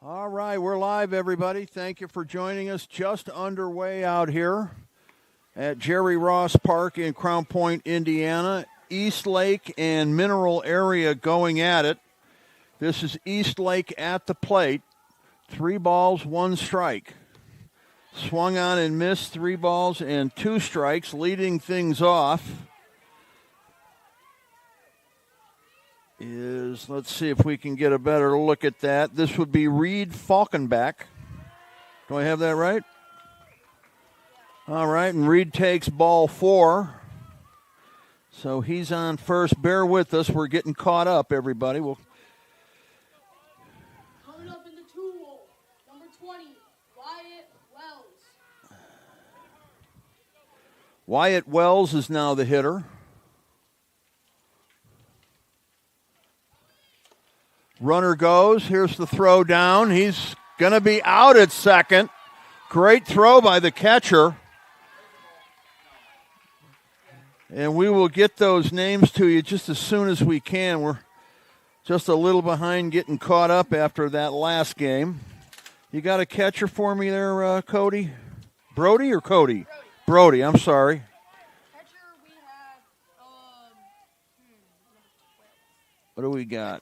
All right, we're live, everybody. Thank you for joining us. Just underway out here at Jerry Ross Park in Crown Point, Indiana. East Lake and Mineral area going at it. This is East Lake at the plate. 3 balls, 1 strike. Swung on and missed, 3 balls and 2 strikes, leading things off. Let's see if we can get a better look at that. This would be Reed Falkenbach. Do I have that right? All right, and Reed takes ball 4. So he's on first. Bear with us. We're getting caught up, everybody. Coming up in the 2-hole, number 20, Wyatt Wells. Wyatt Wells is now the hitter. Runner goes. Here's the throw down. He's going to be out at second. Great throw by the catcher. And we will get those names to you just as soon as we can. We're just a little behind getting caught up after that last game. You got a catcher for me there, Cody? Brody or Cody? Brody, I'm sorry. Catcher, we have, What do we got?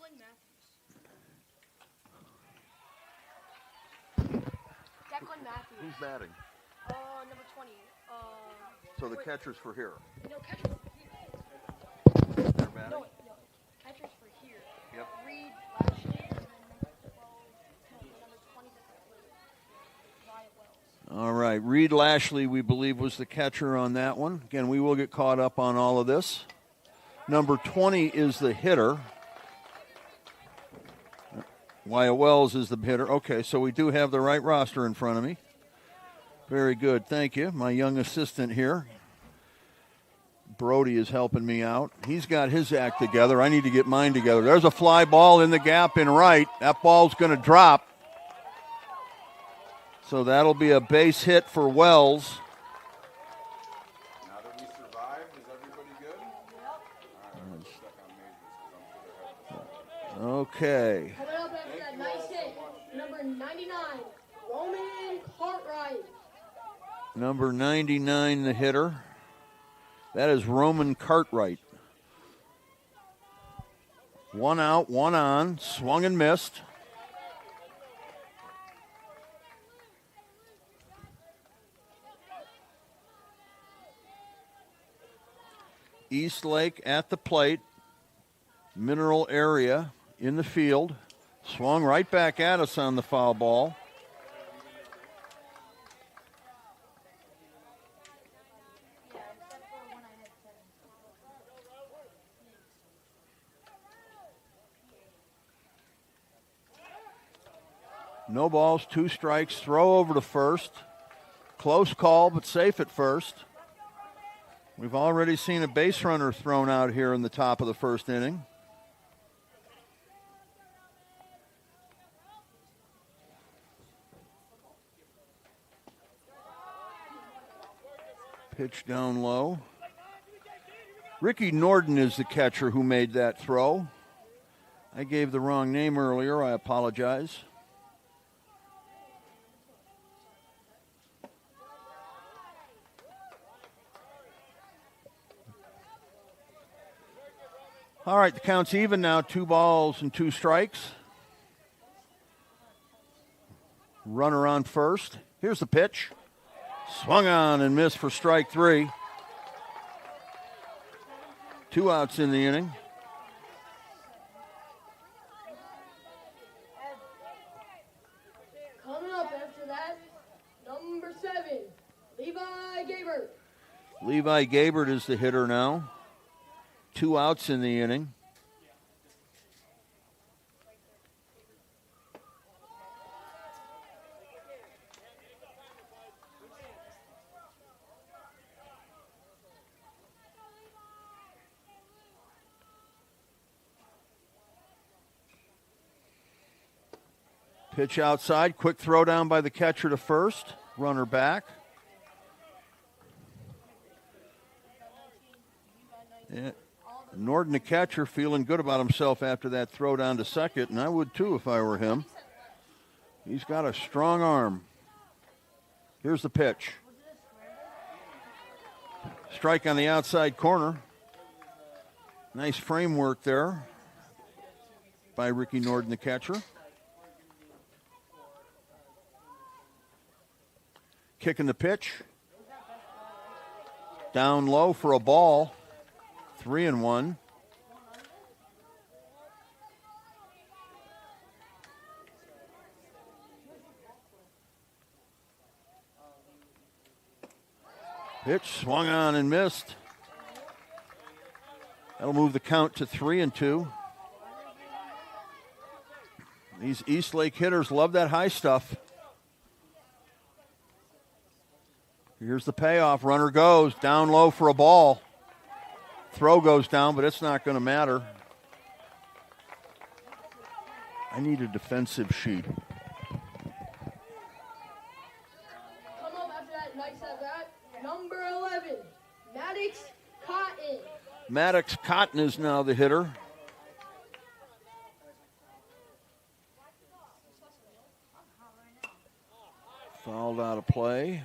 Declan Matthews. Who's batting? Number 20. So the catcher's for here. No, catcher's for here. They're batting? No, catcher's for here. Yep. Reed Lashley, and then number 20, Wyatt Wells. All right. Reed Lashley, we believe, was the catcher on that one. Again, we will get caught up on all of this. Number 20 is the hitter. Wyatt Wells is the hitter. Okay, so we do have the right roster in front of me. Very good. Thank you. My young assistant here, Brody, is helping me out. He's got his act together. I need to get mine together. There's a fly ball in the gap in right. That ball's going to drop. So that'll be a base hit for Wells. Now that we survived, is everybody good? Yep. Okay. Coming up after that nice hit, number 99, Roman Cartwright. Number 99, the hitter. That is Roman Cartwright. 1 out, 1 on. Swung and missed. East Lake at the plate. Mineral area in the field. Swung right back at us on the foul ball. No balls, 2 strikes, throw over to first. Close call, but safe at first. We've already seen a base runner thrown out here in the top of the first inning. Pitch down low. Ricky Norden is the catcher who made that throw. I gave the wrong name earlier. I apologize. All right, the count's even now, 2 balls and 2 strikes. Runner on first. Here's the pitch. Swung on and missed for strike 3. 2 outs in the inning. Coming up after that, number 7, Levi Gabert. Levi Gabert is the hitter now. 2 outs in the inning. Pitch outside, quick throw down by the catcher to first. Runner back. Yeah. Norden, the catcher, feeling good about himself after that throw down to second, and I would too if I were him. He's got a strong arm. Here's the pitch. Strike on the outside corner. Nice framework there by Ricky Norden, the catcher. Kicking the pitch. Down low for a ball. 3-1. Pitch swung on and missed. That'll move the count to 3-2. These East Lake hitters love that high stuff. Here's the payoff. Runner goes down low for a ball. Throw goes down, but it's not going to matter. I need a defensive sheet. Come up after that nice at bat. Number 11, Maddox Cotton. Maddox Cotton is now the hitter. Fouled out of play.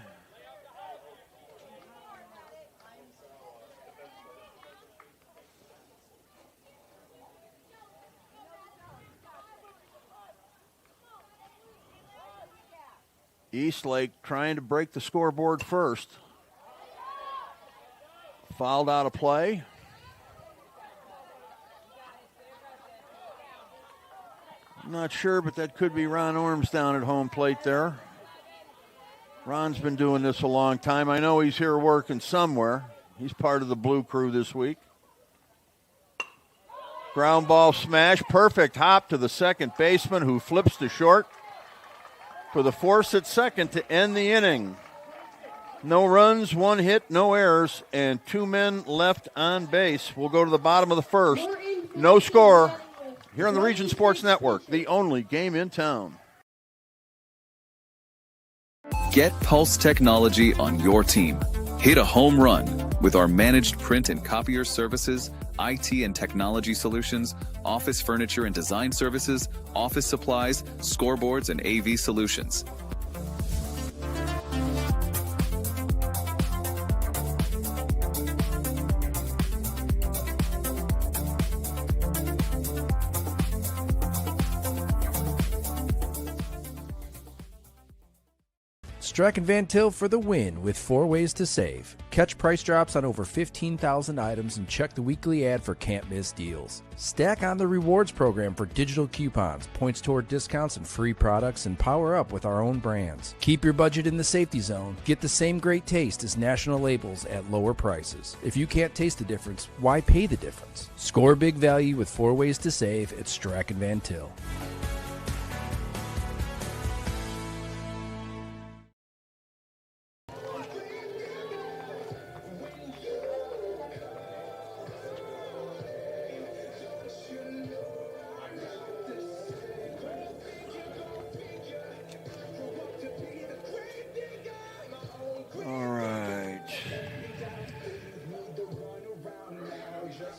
Eastlake trying to break the scoreboard first. Fouled out of play. I'm not sure, but that could be Ron Orms down at home plate there. Ron's been doing this a long time. I know he's here working somewhere. He's part of the Blue Crew this week. Ground ball smash. Perfect hop to the second baseman who flips to short for the force at second to end the inning. No runs, one hit, no errors, and 2 men left on base. We'll go to the bottom of the first. No score here on the Region Sports Network, the only game in town. Get Pulse technology on your team. Hit a home run with our managed print and copier services, IT and technology solutions, office furniture and design services, office supplies, scoreboards, and AV solutions. Strack and Van Til for the win with 4 ways to save. Catch price drops on over 15,000 items and check the weekly ad for can't miss deals. Stack on the rewards program for digital coupons, points toward discounts and free products, and power up with our own brands. Keep your budget in the safety zone. Get the same great taste as national labels at lower prices. If you can't taste the difference, why pay the difference? Score big value with 4 ways to save at Strack and Van Til.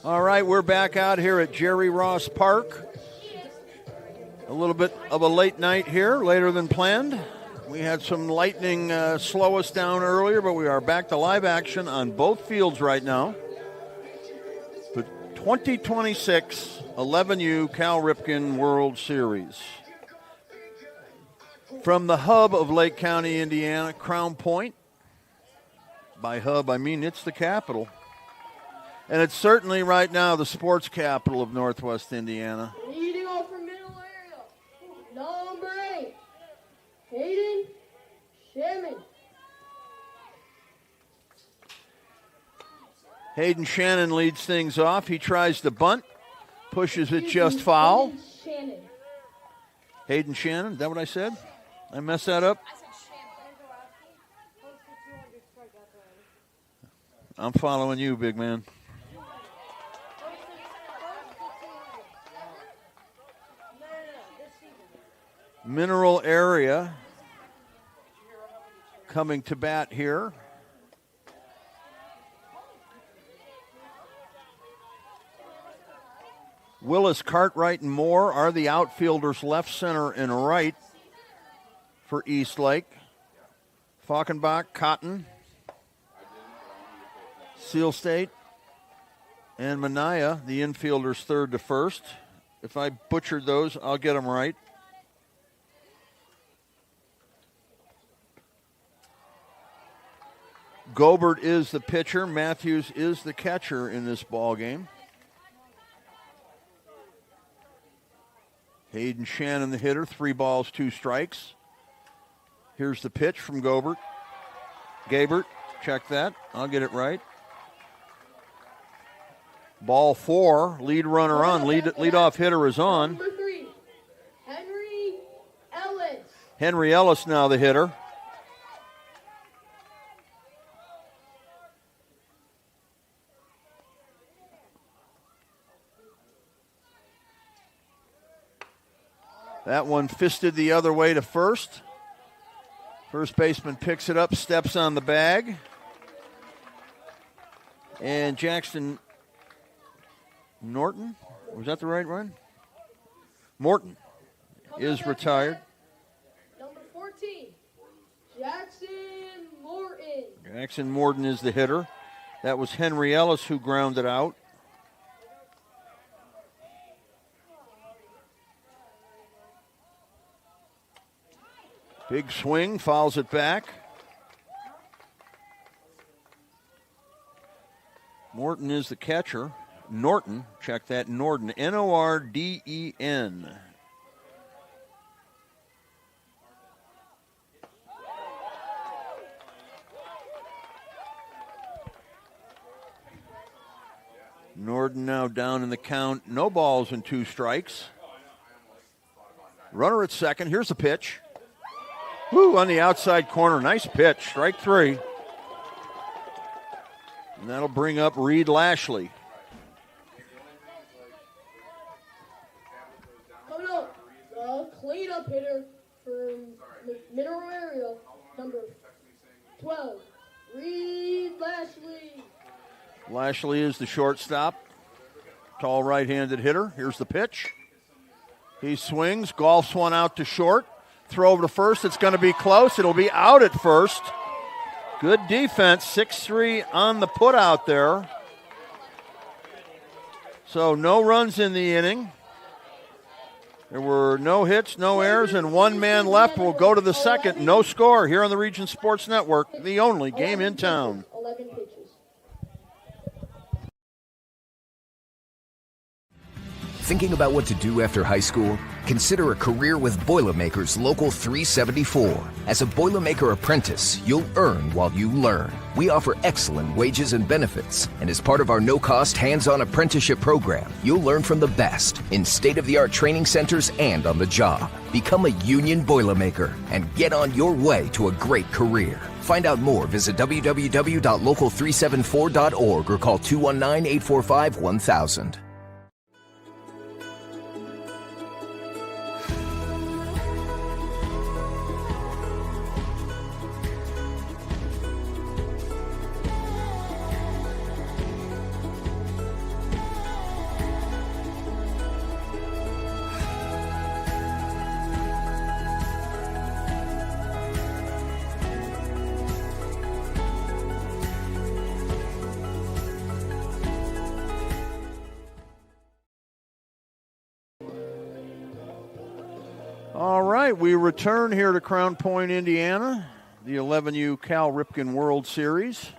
All right, we're back out here at Jerry Ross Park. A little bit of a late night here, later than planned. We had some lightning slow us down earlier, but we are back to live action on both fields right now. The 2026 11U Cal Ripken World Series. From the hub of Lake County, Indiana, Crown Point. By hub, I mean it's the capital. And it's certainly right now the sports capital of Northwest Indiana. Leading off from middle area, number 8, Hayden Shannon. Hayden Shannon leads things off. He tries to bunt, pushes it just foul. Shannon. Hayden Shannon, is that what I said? I messed that up? I'm following you, big man. Mineral Area coming to bat here. Willis, Cartwright, and Moore are the outfielders, left, center, and right. for Eastlake. Falkenbach, Cotton, Seal State, and Manaya, the infielders, third to first. If I butchered those, I'll get them right. Gobert is the pitcher. Matthews is the catcher in this ball game. Hayden Shannon, the hitter, 3 balls, 2 strikes. Here's the pitch from Gobert. Gabert, check that. I'll get it right. Ball 4, lead runner on, leadoff hitter is on. Number 3, Henry Ellis. Henry Ellis now the hitter. That one fisted the other way to first. First baseman picks it up, steps on the bag. And Jackson Norton, was that the right run? Morton is retired. Number 14, Jackson Morton. Jackson Morton is the hitter. That was Henry Ellis who grounded out. Big swing, fouls it back. Morton is the catcher. Norton, check that, Norden, N-O-R-D-E-N. Norden now down in the count. No balls and 2 strikes. Runner at second. Here's the pitch. Woo, on the outside corner. Nice pitch. Strike 3. And that'll bring up Reed Lashley. Coming up, the cleanup hitter from Mineral Area, number 12, Reed Lashley. Lashley is the shortstop. Tall right-handed hitter. Here's the pitch. He swings, golfs one out to short. Throw over to first. It's going to be close. It'll be out at first. Good defense. 6-3 on the put out there. So no runs in the inning. There were no hits, no errors, and 1 man left. We'll go to the second. No score here on the Region Sports Network, the only game in town. 11 pitches. Thinking about what to do after high school? Consider a career with Boilermakers Local 374. As a Boilermaker apprentice, you'll earn while you learn. We offer excellent wages and benefits, and as part of our no-cost hands-on apprenticeship program, you'll learn from the best in state-of-the-art training centers and on the job. Become a union Boilermaker and get on your way to a great career. Find out more, visit www.local374.org or call 219-845-1000. All right, we return here to Crown Point, Indiana, the 11U Cal Ripken World Series.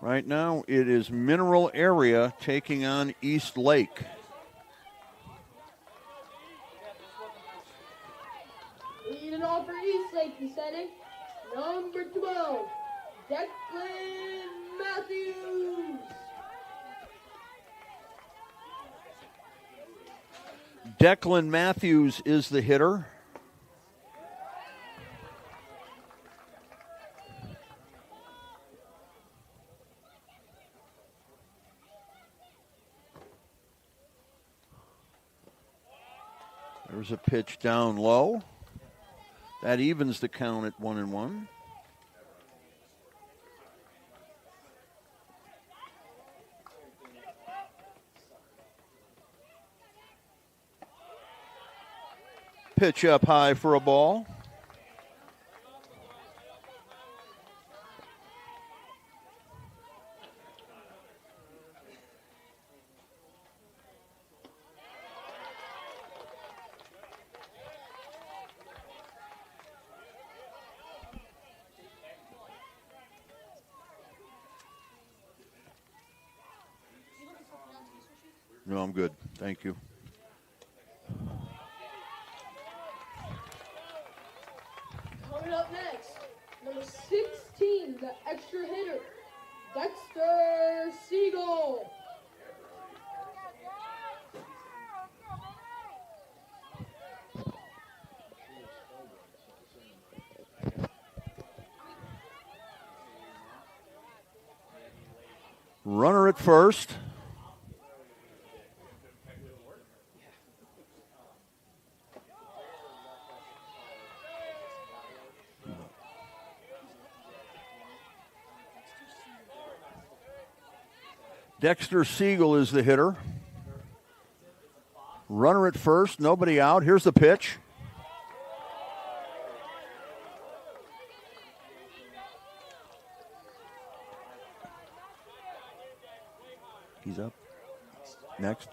Right now, it is Mineral Area taking on East Lake. Leading off for East Lake, the setting, number 12, Declan Matthews. Declan Matthews is the hitter. There's a pitch down low. That evens the count at 1-1. Pitch up high for a ball. No, I'm good. Thank you. Coming up next, number 16, the extra hitter, Dexter Siegel. Runner at first. Dexter Siegel is the hitter. Runner at first, nobody out. Here's the pitch. He's up. Next.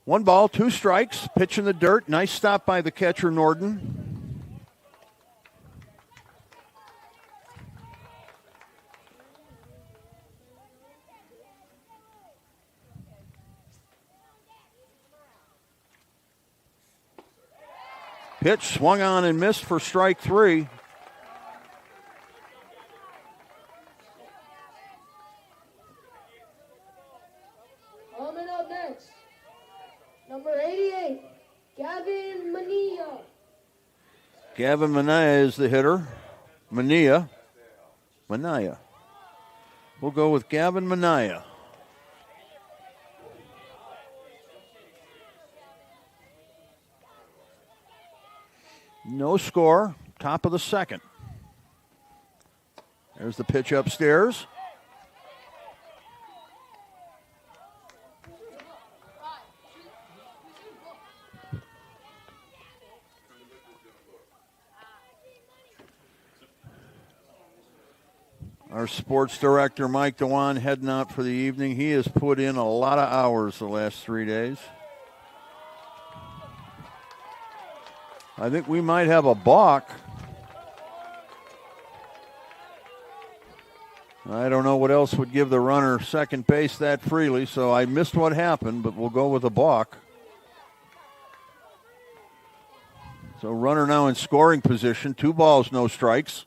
One ball, two strikes, pitch in the dirt. Nice stop by the catcher, Norden. Pitch swung on and missed for strike three. Coming up next, number 88, Gavin Mania. Gavin Mania is the hitter. Mania. We'll go with Gavin Mania. No score. Top of the second. There's the pitch upstairs. Our sports director, Mike Dewan, heading out for the evening. He has put in a lot of hours the last 3 days. I think we might have a balk. I don't know what else would give the runner second base that freely, so I missed what happened, but we'll go with a balk. So runner now in scoring position. 2 balls, no strikes.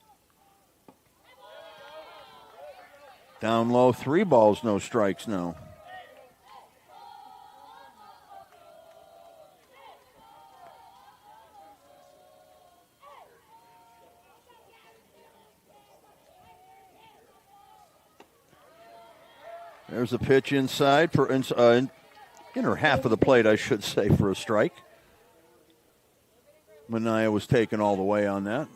Down low, 3 balls, no strikes now. There's a pitch inside for inner half of the plate, I should say, for a strike. Mania was taken all the way on that.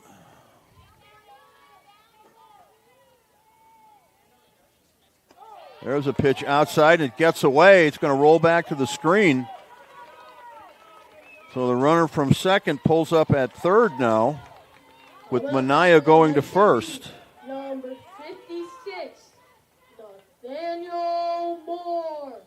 There's a pitch outside. It gets away. It's going to roll back to the screen. So the runner from second pulls up at third now, with Mania going to first. Number 56, Nathaniel Moore.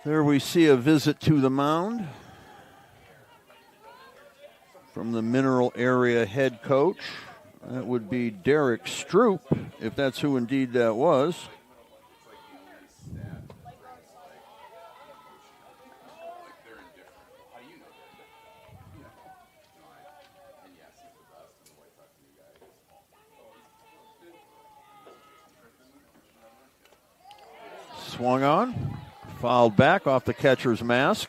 There we see a visit to the mound from the Mineral Area head coach. That would be Derek Stroop, if that's who indeed that was. Swung on. Fouled back off the catcher's mask.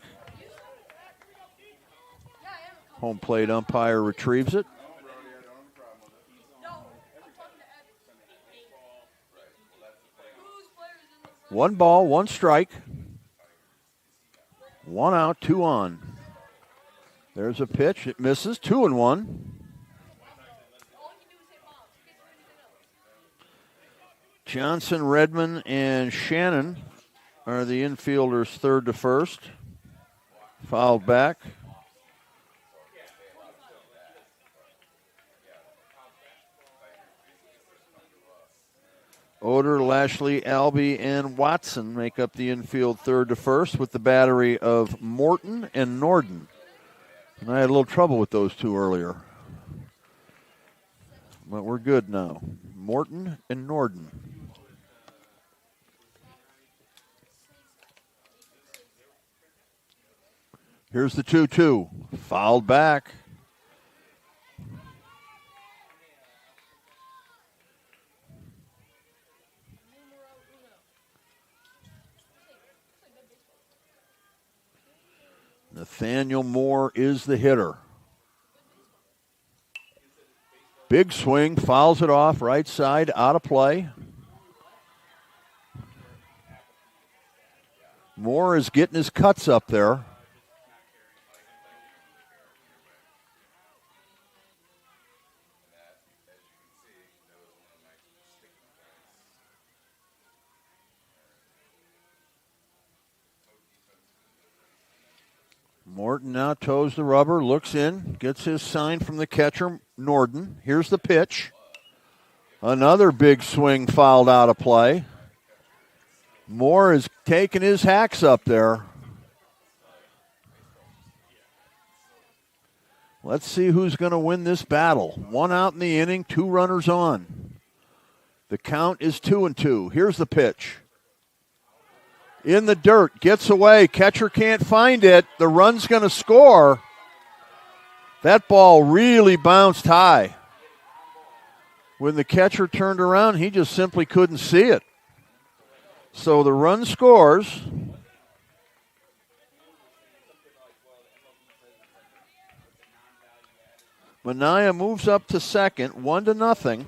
Home plate umpire retrieves it. One ball, one strike. One out, two on. There's a pitch. It misses. 2-1. Johnson, Redmond, and Shannon are the infielders, third to first. Fouled back. Oder, Lashley, Albee, and Watson make up the infield third to first with the battery of Morton and Norden. And I had a little trouble with those two earlier. But we're good now. Morton and Norden. Here's the 2-2. Fouled back. Nathaniel Moore is the hitter. Big swing, fouls it off, right side, out of play. Moore is getting his cuts up there. Morton now toes the rubber, looks in, gets his sign from the catcher, Norden. Here's the pitch. Another big swing fouled out of play. Moore is taking his hacks up there. Let's see who's going to win this battle. One out in the inning, two runners on. The count is 2-2. Here's the pitch. In the dirt, gets away. Catcher can't find it. The run's going to score. That ball really bounced high. When the catcher turned around, he just simply couldn't see it. So the run scores. Minaya moves up to second, 1-0.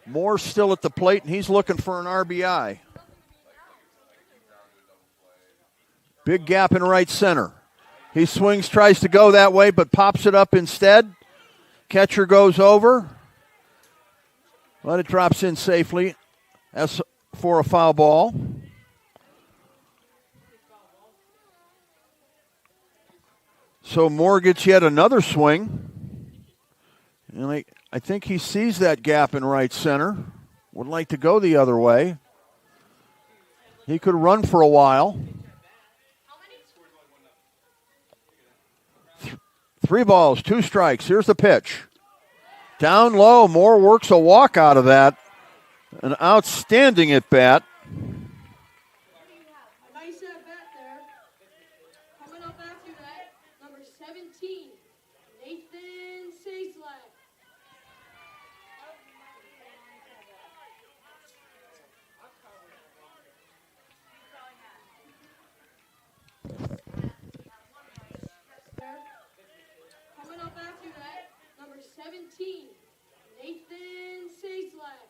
Moore's still at the plate, and he's looking for an RBI. Big gap in right center. He swings, tries to go that way, but pops it up instead. Catcher goes over. But it drops in safely as for a foul ball. So Moore gets yet another swing. And I think he sees that gap in right center. Would like to go the other way. He could run for a while. 3 balls, 2 strikes. Here's the pitch. Down low, Moore works a walk out of that. An outstanding at bat. Nice at bat there. Coming up after that, number 17, Nathan Sazlak. Coming up after that, number 17, Nathan Sazlak.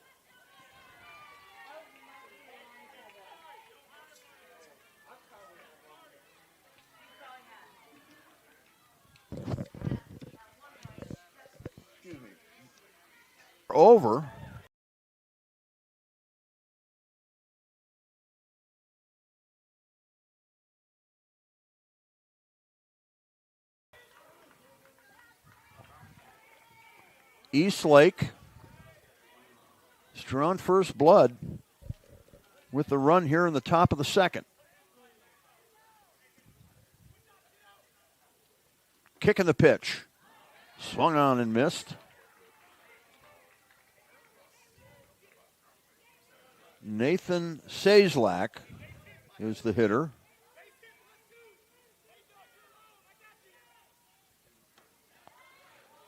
Over. Eastlake is drawn first blood with the run here in the top of the second. Kicking the pitch. Swung on and missed. Nathan Sazlak is the hitter.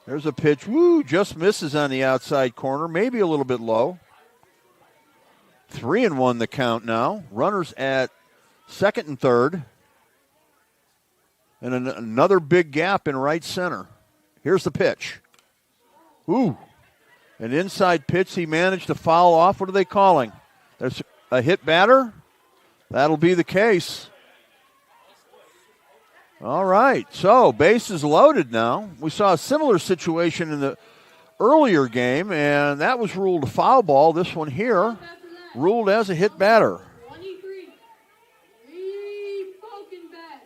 There's a pitch. Woo, just misses on the outside corner, maybe a little bit low. 3-1 the count now. Runners at second and third. And another big gap in right center. Here's the pitch. Ooh. An inside pitch he managed to foul off. What are they calling? There's a hit batter? That'll be the case. All right, so bases loaded now. We saw a similar situation in the earlier game, and that was ruled a foul ball. This one here ruled as a hit batter. 23. Reed Falkenbach.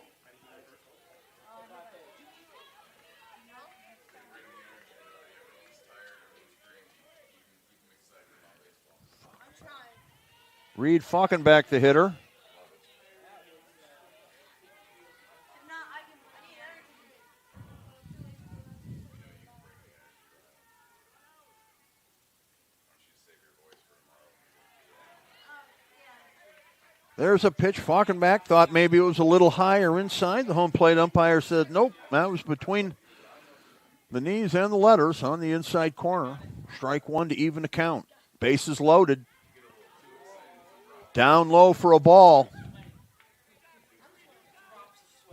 Reed Falkenbach, the hitter. There's a pitch. Falkenbach thought maybe it was a little higher inside. The home plate umpire said, nope, that was between the knees and the letters on the inside corner. Strike one to even the count. Bases loaded. Down low for a ball.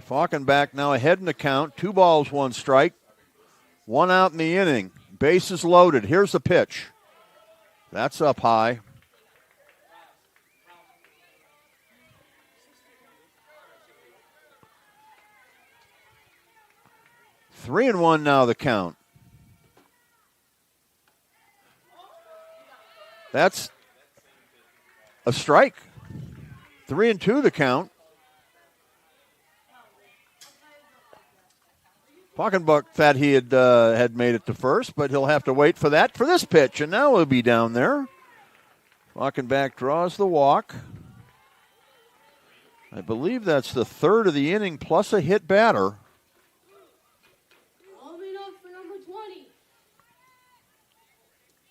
Falkenbach now ahead in the count. 2 balls, 1 strike. 1 out in the inning. Bases loaded. Here's the pitch. That's up high. Three and one now the count. That's a strike. 3-2 the count. Falkenbach thought he had made it to first, but he'll have to wait for that for this pitch, and now he'll be down there. Falkenbach draws the walk. I believe that's the third of the inning plus a hit batter. Coming up for number 20.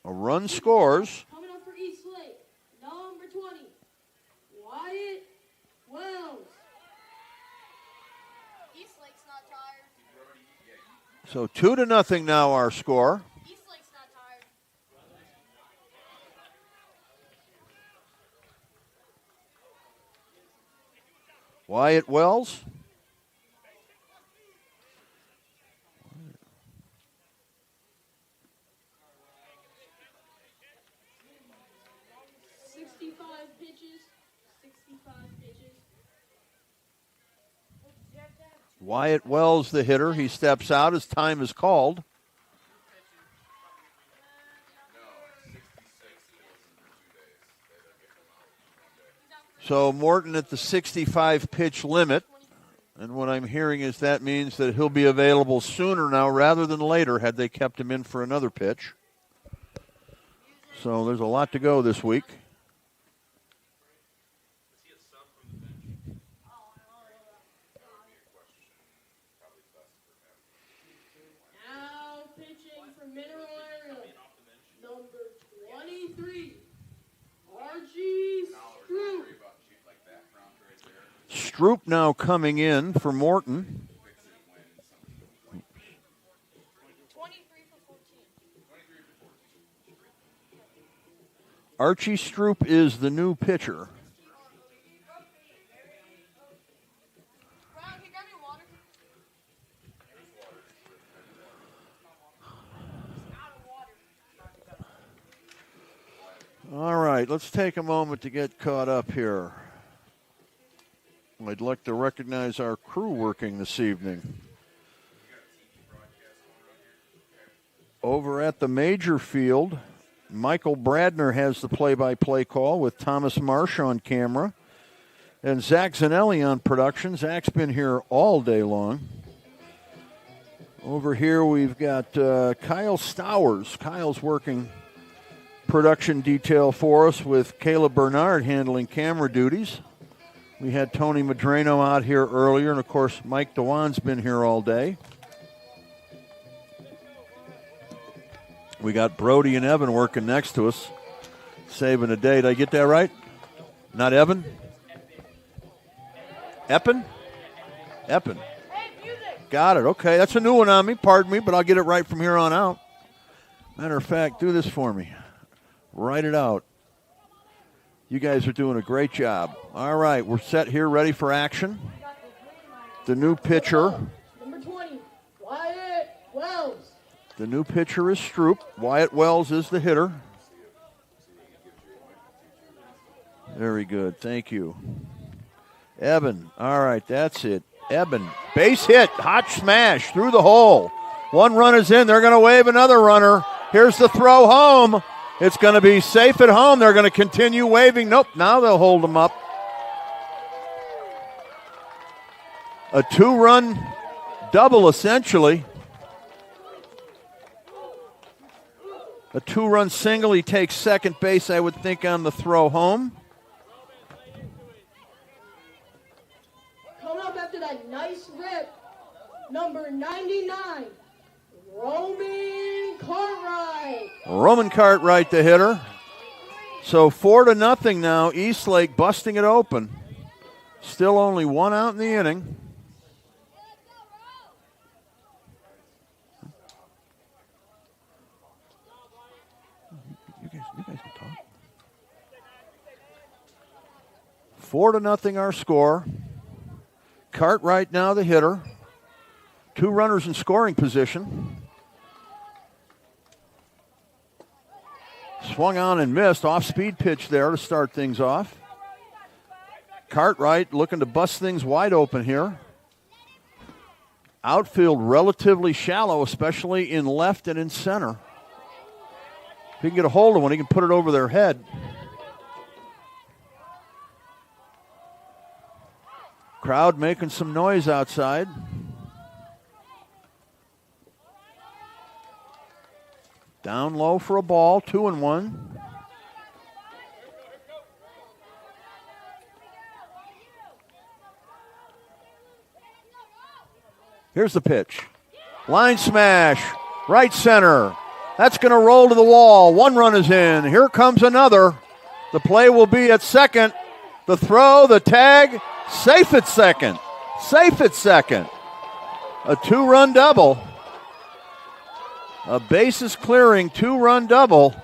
A run scores. Coming up for East Lake, number 20. Wyatt Wells. East Lake's not tired. So 2-0 now our score. East Lake's not tired. Wyatt Wells. Wyatt Wells, the hitter. He steps out as time is called. So Morton at the 65 pitch limit. And what I'm hearing is that means that he'll be available sooner now rather than later had they kept him in for another pitch. So there's a lot to go this week. Now pitching for Mineral Area, number 23, Archie Stroop. Stroop now coming in for Morton. 23 for 14. Archie Stroop is the new pitcher. Ron, can you grab me water? All right, let's take a moment to get caught up here. I'd like to recognize our crew working this evening. Over at the major field, Michael Bradner has the play-by-play call with Thomas Marsh on camera and Zach Zanelli on production. Zach's been here all day long. Over here we've got Kyle Stowers. Kyle's working production detail for us with Caleb Bernard handling camera duties. We had Tony Madrano out here earlier, and of course Mike Dewan's been here all day. We got Brody and Evan working next to us, saving a day. Did I get that right? Not Evan? Eppen? Eppen. Got it. Okay, that's a new one on me. Pardon me, but I'll get it right from here on out. Matter of fact, do this for me. Write it out. You guys are doing a great job. All right, we're set here, ready for action. The new pitcher. Number 20, Wyatt Wells. The new pitcher is Stroop. Wyatt Wells is the hitter. Very good. Thank you. Evan. All right, that's it. Evan. Base hit. Hot smash through the hole. One run is in. They're going to wave another runner. Here's the throw home. It's going to be safe at home. They're going to continue waving. Nope, now they'll hold them up. A 2-run double, essentially. A 2-run single. He takes second base, I would think, on the throw home. Coming up after that nice rip, number 99, Roman Cartwright. Roman Cartwright, the hitter. So 4-0 now. Eastlake busting it open. Still only one out in the inning. You guys can talk. 4-0 our score. Cartwright now the hitter. 2 runners in scoring position. Swung on and missed. Off-speed pitch there to start things off. Cartwright looking to bust things wide open here. Outfield relatively shallow, especially in left and in center. If he can get a hold of one, he can put it over their head. Crowd making some noise outside. Down low for a ball, 2-1. Here's the pitch. Line smash, right center. That's going to roll to the wall. 1 run is in. Here comes another. The play will be at second. The throw, the tag, safe at second. Safe at second. A 2-run double. A bases clearing 2-run double.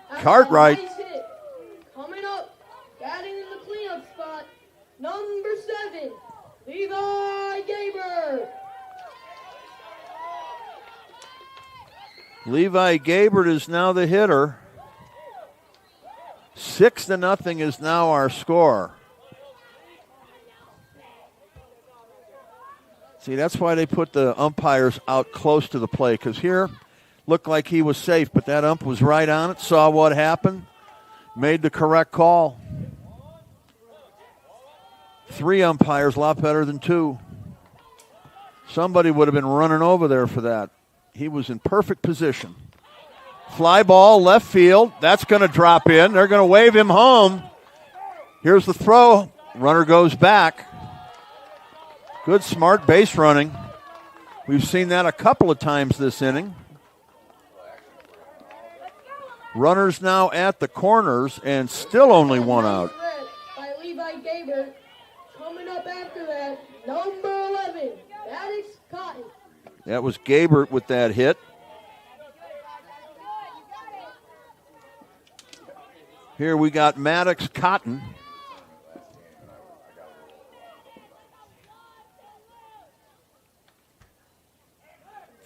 Cartwright. Nice hit. Coming up, batting in the cleanup spot, number 7, Levi Gaber. Levi Gabert is now the hitter. 6-0 is now our score. See, that's why they put the umpires out close to the play, because here looked like he was safe, but that ump was right on it, saw what happened, made the correct call. 3 umpires, a lot better than 2. Somebody would have been running over there for that. He was in perfect position. Fly ball, left field. That's going to drop in. They're going to wave him home. Here's the throw. Runner goes back. Good, smart base running. We've seen that a couple of times this inning. Runners now at the corners and still only 1 out. By Levi Gaber. Coming up after that, number 11, Maddox Cotton. That was Gabert with that hit. Here we got Maddox Cotton.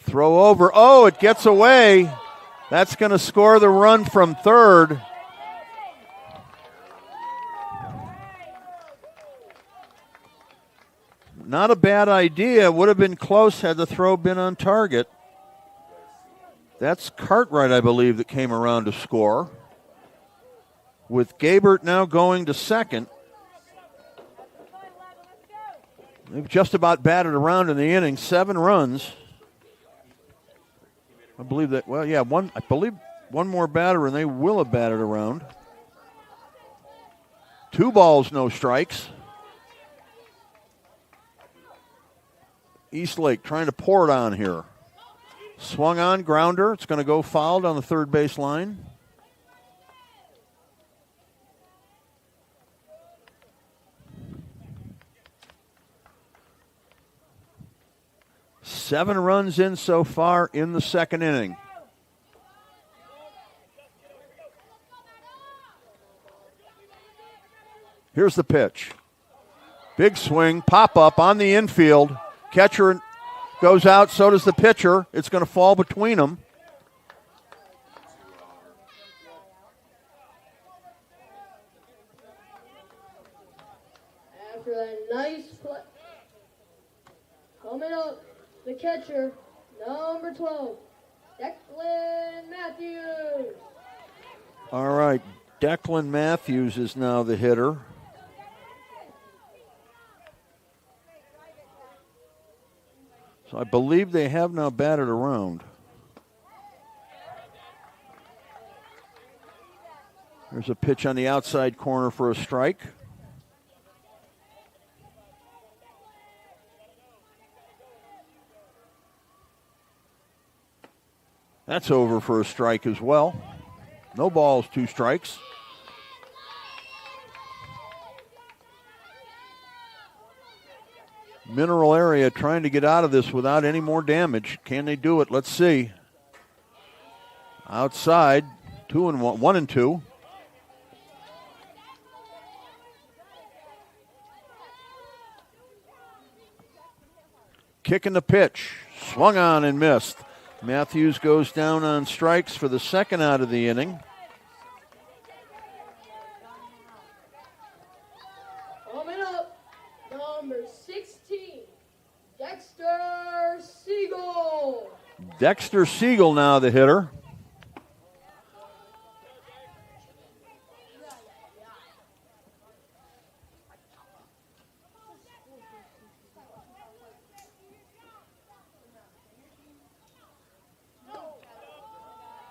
Throw over. Oh, it gets away. That's going to score the run from third. Not a bad idea. Would have been close had the throw been on target. That's Cartwright, I believe, that came around to score. With Gabert now going to second. They've just about batted around in the inning. 7 runs. I believe that, well, yeah, I believe one more batter and they will have batted around. 2 balls, no strikes. Eastlake trying to pour it on here. Swung on, grounder. It's going to go fouled on the third base line. Seven runs in so far in the second inning. Here's the pitch. Big swing, pop up on the infield. Catcher goes out, so does the pitcher. It's going to fall between them. After a nice play. Coming up, the catcher, number 12, Declan Matthews. All right, Declan Matthews is now the hitter. So I believe they have now batted around. There's a pitch on the outside corner for a strike. That's over for a strike as well. No balls, 2 strikes. Mineral Area trying to get out of this without any more damage. Can they do it? Let's see. Outside, 2-1, 1-2. Kicking the pitch. Swung on and missed. Matthews goes down on strikes for the second out of the inning. Coming up, number 16, Dexter Siegel. Dexter Siegel now the hitter.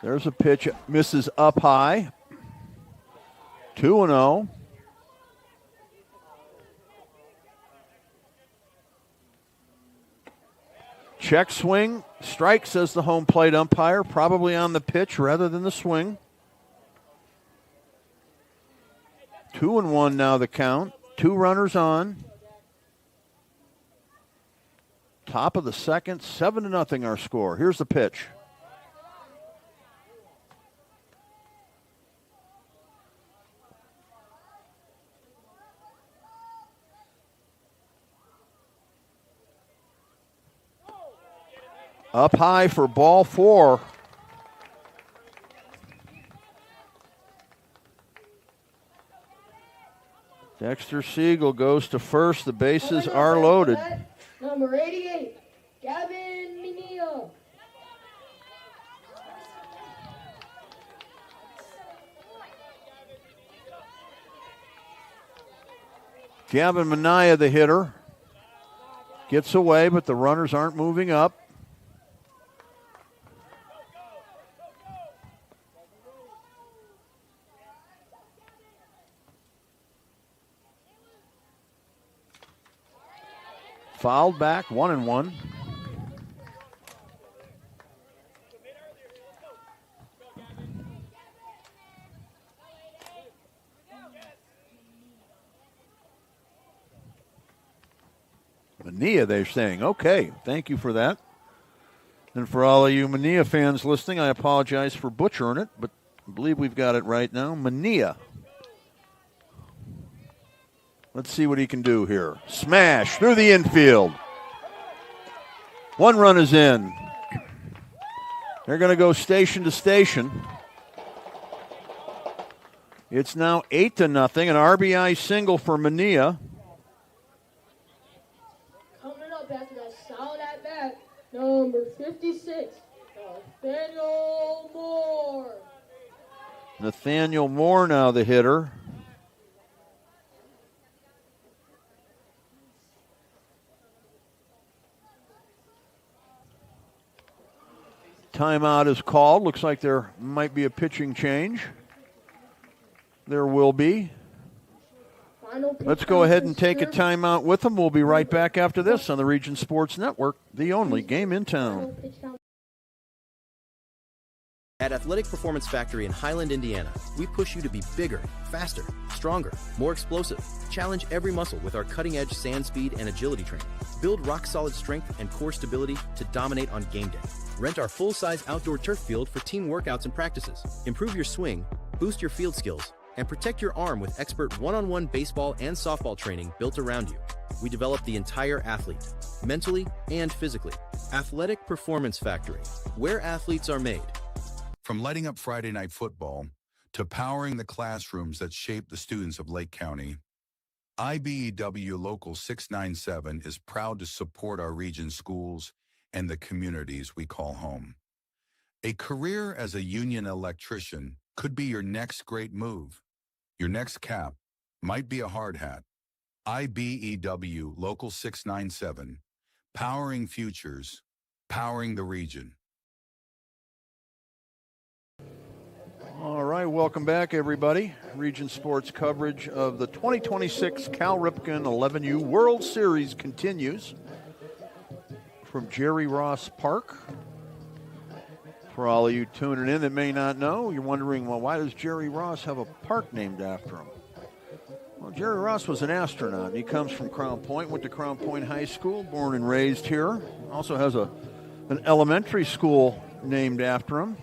There's a pitch, misses up high. 2-0. Check swing, strike, says the home plate umpire, probably on the pitch rather than the swing. 2-1 now the count. 2 runners on. Top of the second, 7-0 our score. Here's the pitch. Up high for ball 4. Dexter Siegel goes to first. The bases are loaded. Number 88, Gavin Mineo. Gavin Minaya, the hitter, gets away, but the runners aren't moving up. Fouled back, 1-1. Mania, they're saying. Okay, thank you for that. And for all of you Mania fans listening, I apologize for butchering it, but I believe we've got it right now. Mania. Let's see what he can do here. Smash through the infield. 1 run is in. They're going to go station to station. It's now 8-0. An RBI single for Mania. Coming up after that solid at bat, number 56, Nathaniel Moore. Nathaniel Moore now the hitter. Timeout is called. Looks like there might be a pitching change. There will be. Let's go ahead and take a timeout with them. We'll be right back after this on the Region Sports Network, the only game in town. At Athletic Performance Factory in Highland, Indiana, we push you to be bigger, faster, stronger, more explosive. Challenge every muscle with our cutting-edge sand speed and agility training. Build rock-solid strength and core stability to dominate on game day. Rent our full-size outdoor turf field for team workouts and practices. Improve your swing, boost your field skills, and protect your arm with expert one-on-one baseball and softball training built around you. We develop the entire athlete, mentally and physically. Athletic Performance Factory, where athletes are made. From lighting up Friday night football to powering the classrooms that shape the students of Lake County, IBEW Local 697 is proud to support our region's schools and the communities we call home. A career as a union electrician could be your next great move. Your next cap might be a hard hat. IBEW Local 697, powering futures, powering the region. All right, welcome back, everybody. Region Sports coverage of the 2026 Cal Ripken 11U World Series continues from Jerry Ross Park. For all of you tuning in that may not know, you're wondering, well, why does Jerry Ross have a park named after him? Well, Jerry Ross was an astronaut. He comes from Crown Point, went to Crown Point High School, born and raised here. Also has an elementary school named after him.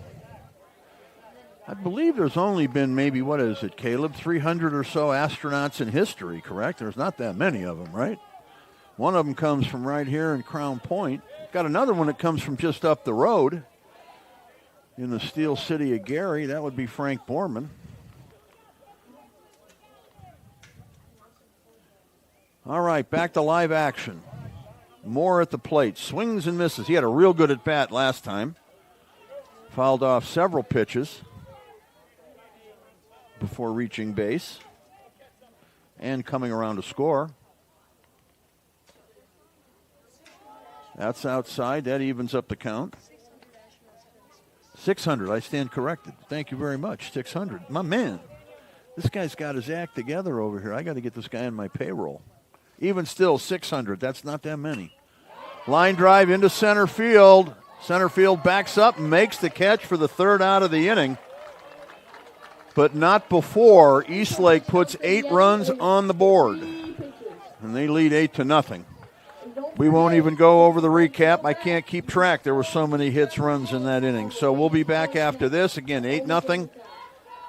I believe there's only been maybe, what is it, Caleb, 300 or so astronauts in history, correct? There's not that many of them, right? One of them comes from right here in Crown Point. Got another one that comes from just up the road in the Steel City of Gary. That would be Frank Borman. All right, back to live action. Moore at the plate. Swings and misses. He had a real good at-bat last time. Fouled off several pitches before reaching base and coming around to score. That's outside. That evens up the count. 600. I stand corrected. Thank you very much. 600. My man. This guy's got his act together over here. I got to get this guy on my payroll. Even still, 600. That's not that many. Line drive into center field. Center field backs up and makes the catch for the third out of the inning. But not before Eastlake puts 8 runs on the board. And they lead 8-0. We won't even go over the recap. I can't keep track. There were so many hits, runs in that inning. So we'll be back after this. Again, 8-0.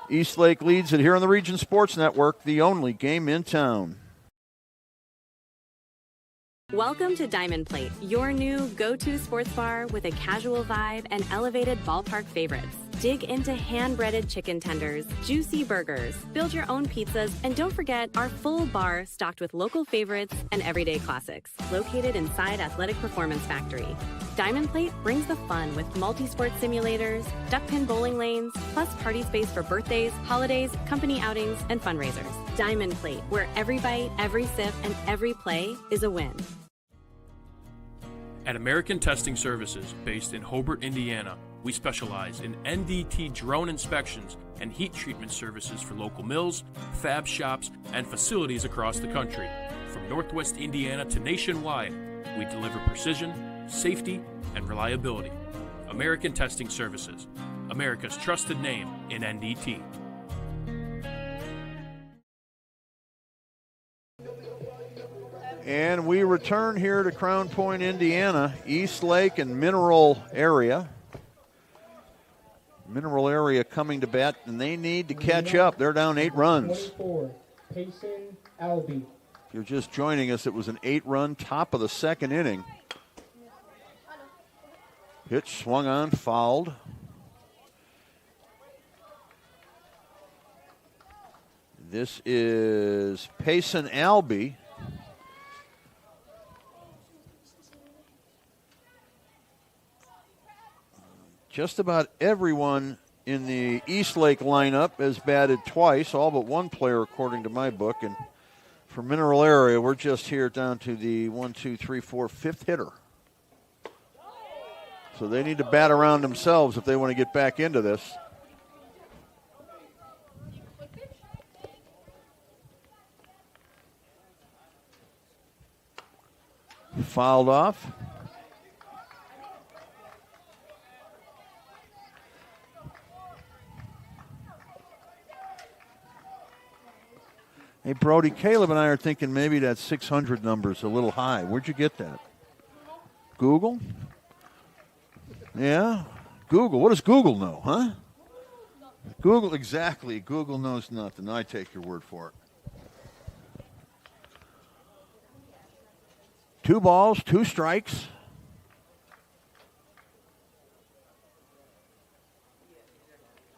Eastlake leads it here on the Region Sports Network, the only game in town. Welcome to Diamond Plate, your new go-to sports bar with a casual vibe and elevated ballpark favorites. Dig into hand-breaded chicken tenders, juicy burgers, build your own pizzas, and don't forget our full bar stocked with local favorites and everyday classics. Located inside Athletic Performance Factory. Diamond Plate brings the fun with multi-sport simulators, duck pin bowling lanes, plus party space for birthdays, holidays, company outings, and fundraisers. Diamond Plate, where every bite, every sip, and every play is a win. At American Testing Services, based in Hobart, Indiana, we specialize in NDT drone inspections and heat treatment services for local mills, fab shops, and facilities across the country. From Northwest Indiana to nationwide, we deliver precision, safety, and reliability. American Testing Services, America's trusted name in NDT. And we return here to Crown Point, Indiana, Eastlake and Mineral area. Mineral area coming to bat, and they need to catch up. They're down 8 runs. 24, Payson Albee. If you're just joining us, it was an 8-run top of the second inning. Pitch swung on, fouled. This is Payson Albee. Just about everyone in the Eastlake lineup has batted twice, all but one player according to my book. And for Mineral area, we're just here down to the 1, 2, 3, 4, 5th hitter. So they need to bat around themselves if they want to get back into this. Fouled off. Hey, Brody, Caleb and I are thinking maybe that 600 number is a little high. Where'd you get that? Google? Yeah? Google. What does Google know, huh? Google, exactly. Google knows nothing. I take your word for it. 2 balls, 2 strikes.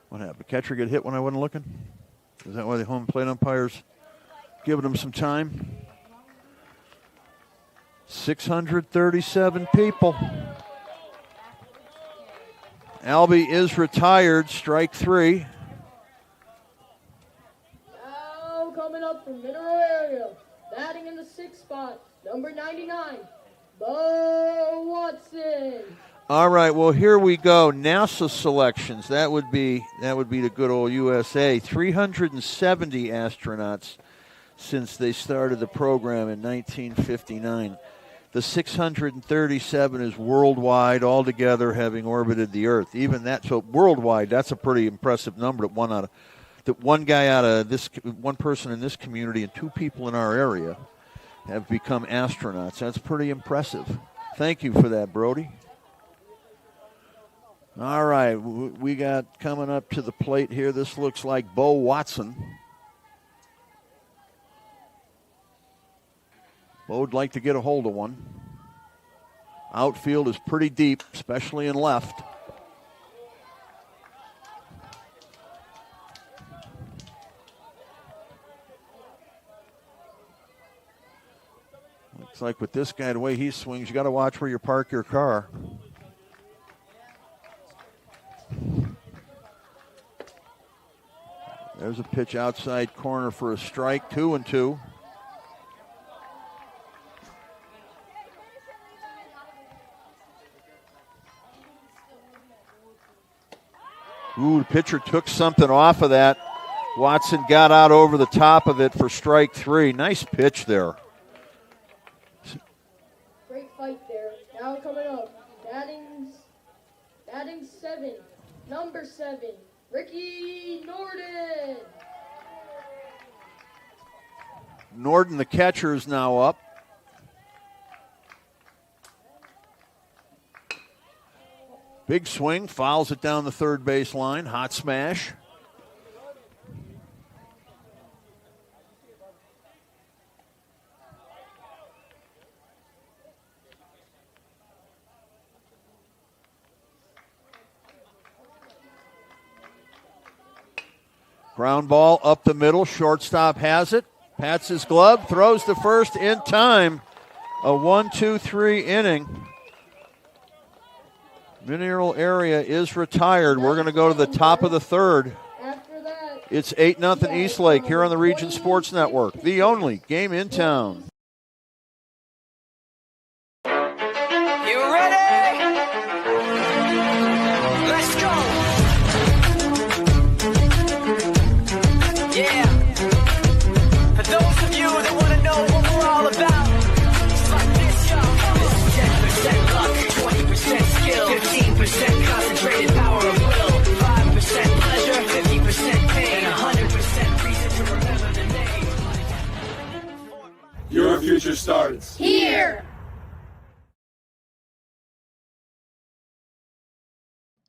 What happened? Catcher get hit when I wasn't looking? Is that why the home plate umpire's giving him some time? 637 people. Albie is retired, strike 3. Now coming up from Mineral Area, batting in the 6th spot, number 99, Bo Watson. All right, well, here we go. NASA selections. That would be the good old USA. 370 astronauts since they started the program in 1959. The 637 is worldwide, altogether having orbited the Earth. Even that, so worldwide, that's a pretty impressive number. That one person in this community and 2 people in our area have become astronauts. That's pretty impressive. Thank you for that, Brody. All right, we got coming up to the plate here. This looks like Bo Watson. Bo would like to get a hold of one. Outfield is pretty deep, especially in left. Looks like with this guy, the way he swings, you got to watch where you park your car. There's a pitch outside corner for a strike, 2-2. Ooh, the pitcher took something off of that. Watson got out over the top of it for strike 3. Nice pitch there. Great fight there. Now coming up, batting 7, number 7, Ricky Norden. Norden, the catcher, is now up. Big swing, fouls it down the third base line. Hot smash. Ground ball up the middle. Shortstop has it. Pats his glove, throws to first in time. A 1-2-3 inning. Mineral Area is retired. We're going to go to the top of the third. It's 8-0 Eastlake here on the Region Sports Network, the only game in town. You ready? Let's go. Yeah. For those of you that want to know what we're all about, it's like this, y'all. 10% luck, 20% skill, 15% concentrated power of will, 5% pleasure, 50% pain, and 100% reason to remember the name. Your future starts here.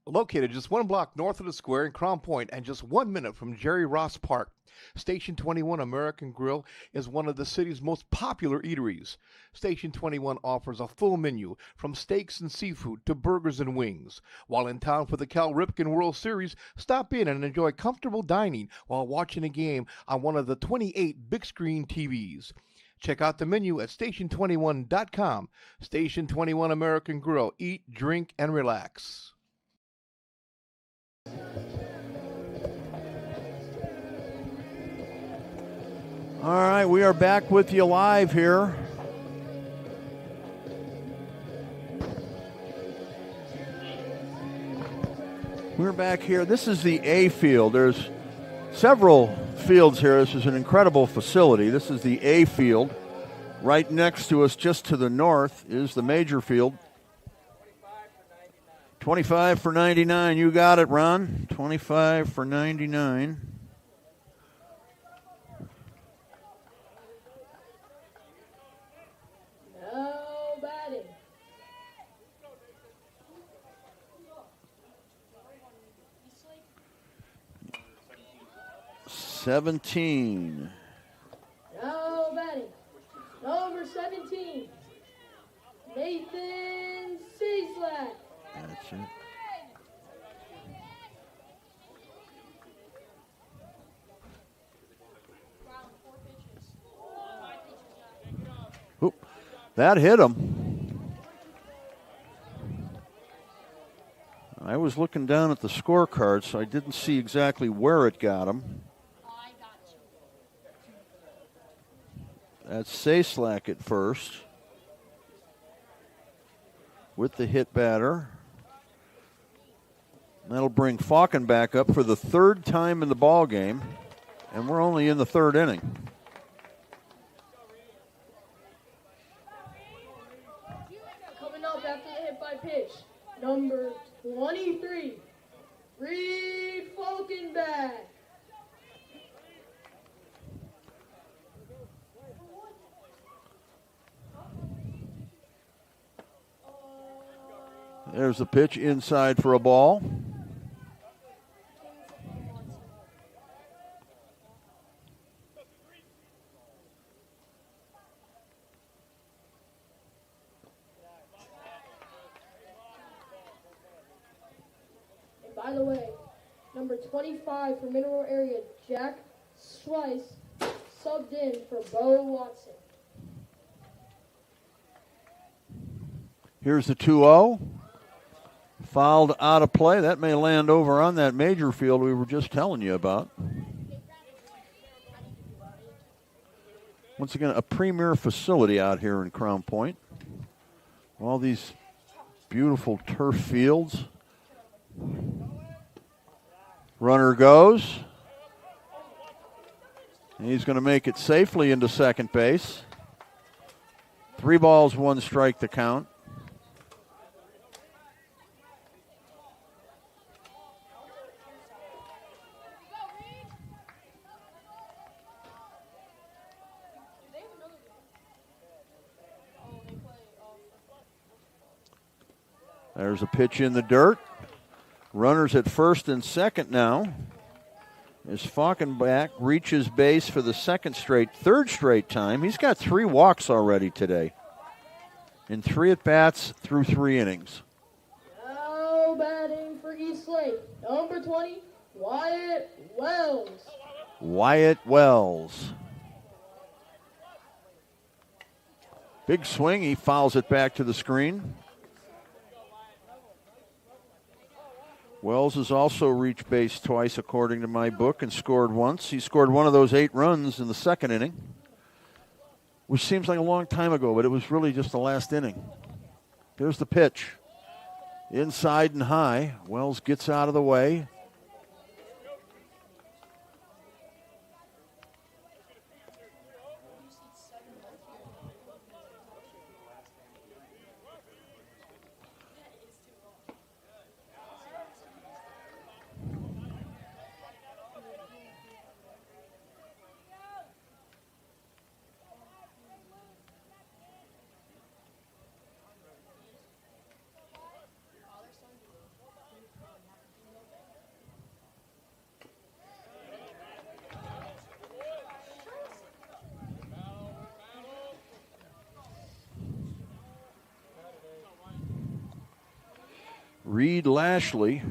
Located just 1 block north of the square in Crown Point and just 1 minute from Jerry Ross Park, Station 21 American Grill is one of the city's most popular eateries. Station 21 offers a full menu from steaks and seafood to burgers and wings. While in town for the Cal Ripken World Series, stop in and enjoy comfortable dining while watching a game on one of the 28 big screen TVs. Check out the menu at station21.com. Station 21 American Grill. Eat, drink, and relax. All right, we are back with you live here. We're back here. This is the A field. There's several fields here. This is an incredible facility. This is the A field. Right next to us, just to the north, is the major field. 25 for 99. You got it, Ron. 25 for 99. Now batting. 17. Now batting, number 17, Nathan Cieslak. That's it. Oop, that hit him. I was looking down at the scorecard, so I didn't see exactly where it got him. That's Cieslak at first with the hit batter. That'll bring Falken back up for the third time in the ball game, and we're only in the third inning. Coming up after the hit by pitch, number 23, Reed Falkenbach. There's the pitch inside for a ball. And by the way, number 25 for Mineral Area, Jack Slice, subbed in for Bo Watson. Here's the 2-0. Fouled out of play. That may land over on that major field we were just telling you about. Once again, a premier facility out here in Crown Point. All these beautiful turf fields. Runner goes. He's going to make it safely into second base. 3 balls, 1 strike to count. There's a pitch in the dirt. Runners at first and second now. As Falkenbach reaches base for the third straight time. He's got 3 walks already today. In 3 at-bats through 3 innings. Now batting for East Lake, number 20, Wyatt Wells. Wyatt Wells. Big swing. He fouls it back to the screen. Wells has also reached base twice, according to my book, and scored once. He scored one of those 8 runs in the second inning, which seems like a long time ago, but it was really just the last inning. Here's the pitch. Inside and high. Wells gets out of the way. Reed Lashley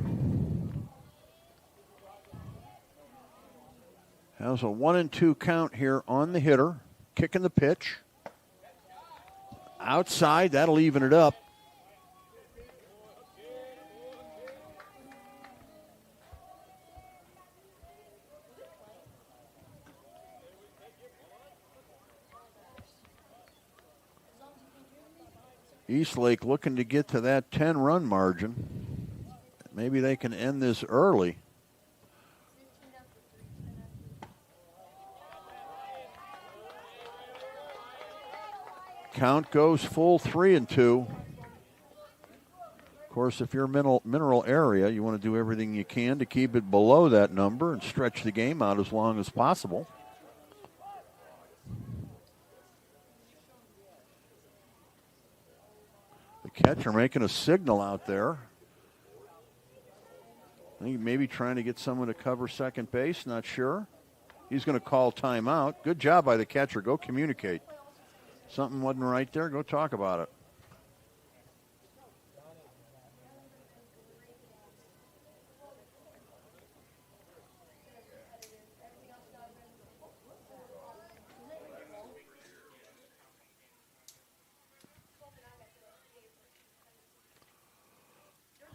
has a 1-2 count here on the hitter, kicking the pitch. Outside, that'll even it up. Eastlake looking to get to that 10-run margin. Maybe they can end this early. Count goes full 3-2. Of course, if you're mineral area, you want to do everything you can to keep it below that number and stretch the game out as long as possible. The catcher making a signal out there. I think maybe trying to get someone to cover second base, not sure. He's going to call timeout. Good job by the catcher. Go communicate. Something wasn't right there. Go talk about it.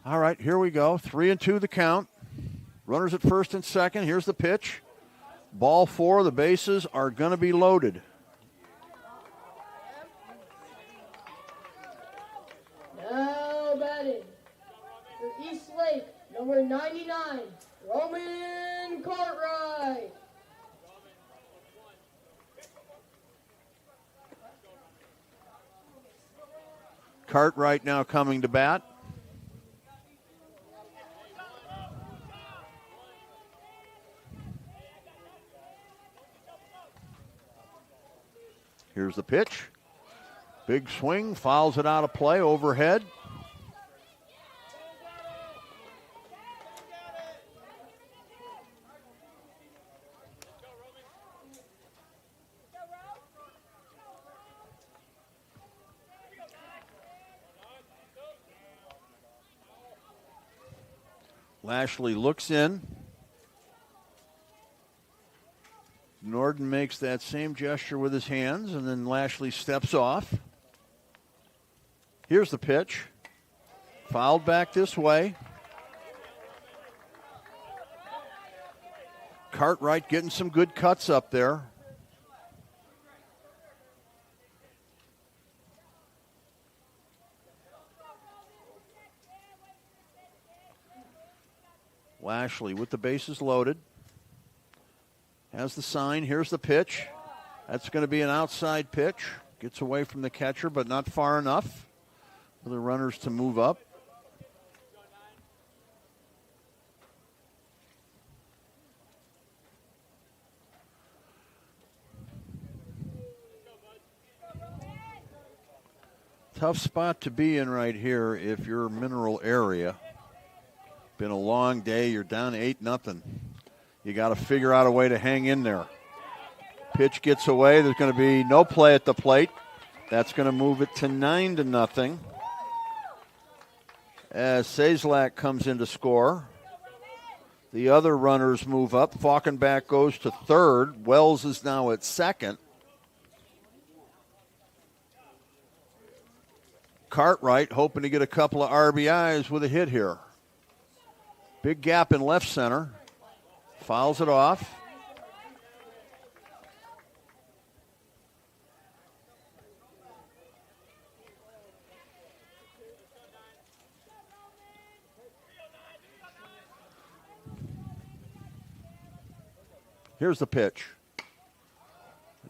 All right, here we go. 3-2 the count. Runners at first and second. Here's the pitch. Ball 4. The bases are going to be loaded. Now batting for East Lake, number 99, Roman Cartwright. Cartwright now coming to bat. Here's the pitch. Big swing, fouls it out of play, overhead. Lashley looks in. Norden makes that same gesture with his hands, and then Lashley steps off. Here's the pitch. Fouled back this way. Cartwright getting some good cuts up there. Lashley with the bases loaded. Has the sign. Here's the pitch. That's going to be an outside pitch. Gets away from the catcher, but not far enough for the runners to move up. Tough spot to be in right here if you're Mineral area. Been a long day. You're down 8-0. You got to figure out a way to hang in there. Pitch gets away. There's going to be no play at the plate. That's going to move it to 9-0. As Sazlak comes in to score. The other runners move up. Falkenbach goes to third. Wells is now at second. Cartwright hoping to get a couple of RBIs with a hit here. Big gap in left center. Fouls it off. Here's the pitch.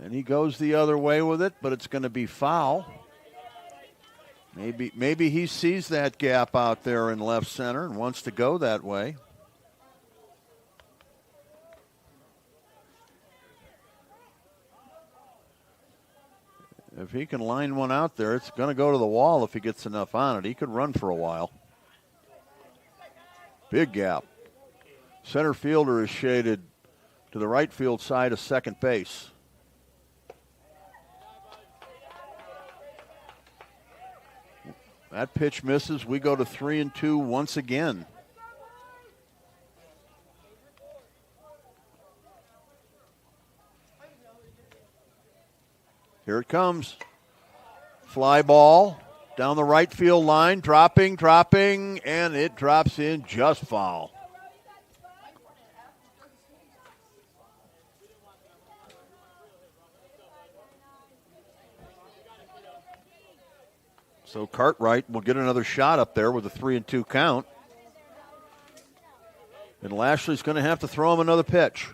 And he goes the other way with it, but it's going to be foul. Maybe he sees that gap out there in left center and wants to go that way. If he can line one out there, it's going to go to the wall if he gets enough on it. He could run for a while. Big gap. Center fielder is shaded to the right field side of second base. That pitch misses. We go to 3-2 once again. Here it comes. Fly ball down the right field line, dropping, and it drops in just foul. So Cartwright will get another shot up there with a 3-2 count. And Lashley's going to have to throw him another pitch.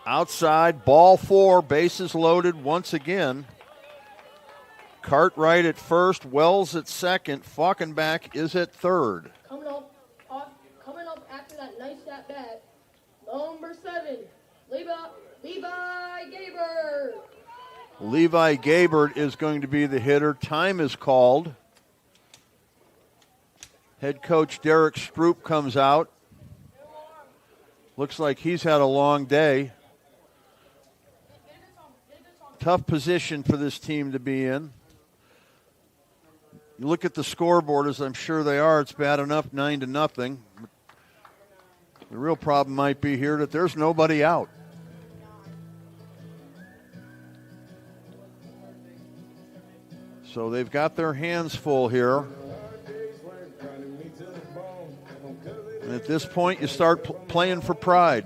Outside, ball 4, bases loaded once again. Cartwright at first, Wells at second, Falkenbach is at third. Coming up after that nice at bat, number 7, Levi Gabert. Levi Gabert is going to be the hitter. Time is called. Head coach Derek Stroop comes out. Looks like he's had a long day. Tough position for this team to be in. You look at the scoreboard, as I'm sure they are, it's bad enough, 9-0. The real problem might be here that there's nobody out. So they've got their hands full here. And at this point, you start playing for pride.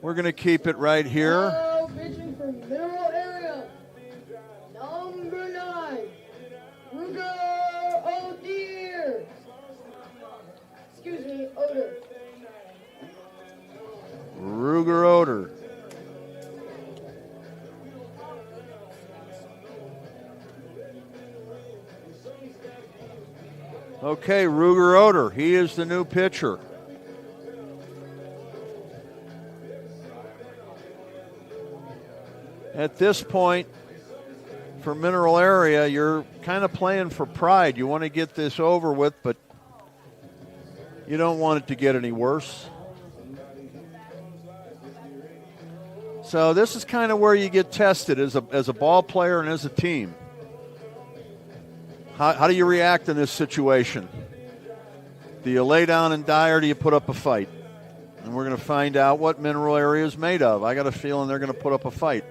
We're going to keep it right here. Now pitching for Mineral Area, number 9, Ruger O'Deer. Excuse me, Oder. Ruger Oder. Okay, Ruger Oder, he is the new pitcher. At this point, for Mineral Area, you're kind of playing for pride. You want to get this over with, but you don't want it to get any worse. So this is kind of where you get tested as a ball player and as a team. How do you react in this situation? Do you lay down and die, or do you put up a fight? And we're going to find out what Mineral Area is made of. I got a feeling they're going to put up a fight.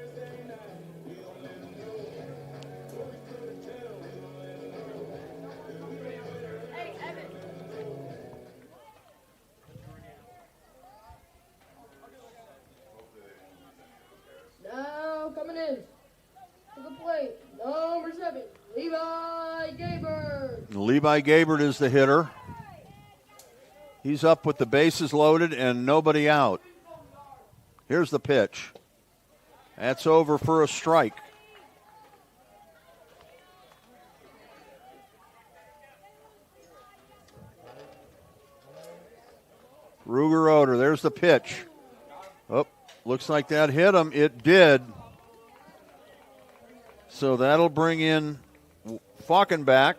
Now coming in to the plate, number 7, Levi Gabert. Levi Gabert is the hitter. He's up with the bases loaded and nobody out. Here's the pitch. That's over for a strike. Ruger Oder, there's the pitch. Oh, looks like that hit him. It did. So that'll bring in Falkenbach.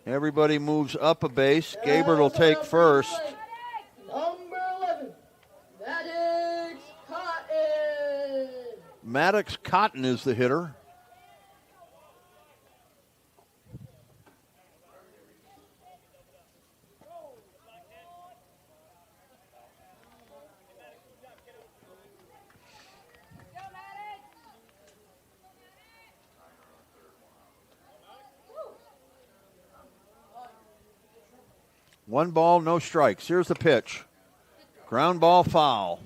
Everybody moves up a base. Gabert will take first. Number 11, Maddox Cotton. Maddox Cotton is the hitter. One ball, no strikes. Here's the pitch. Ground ball, foul.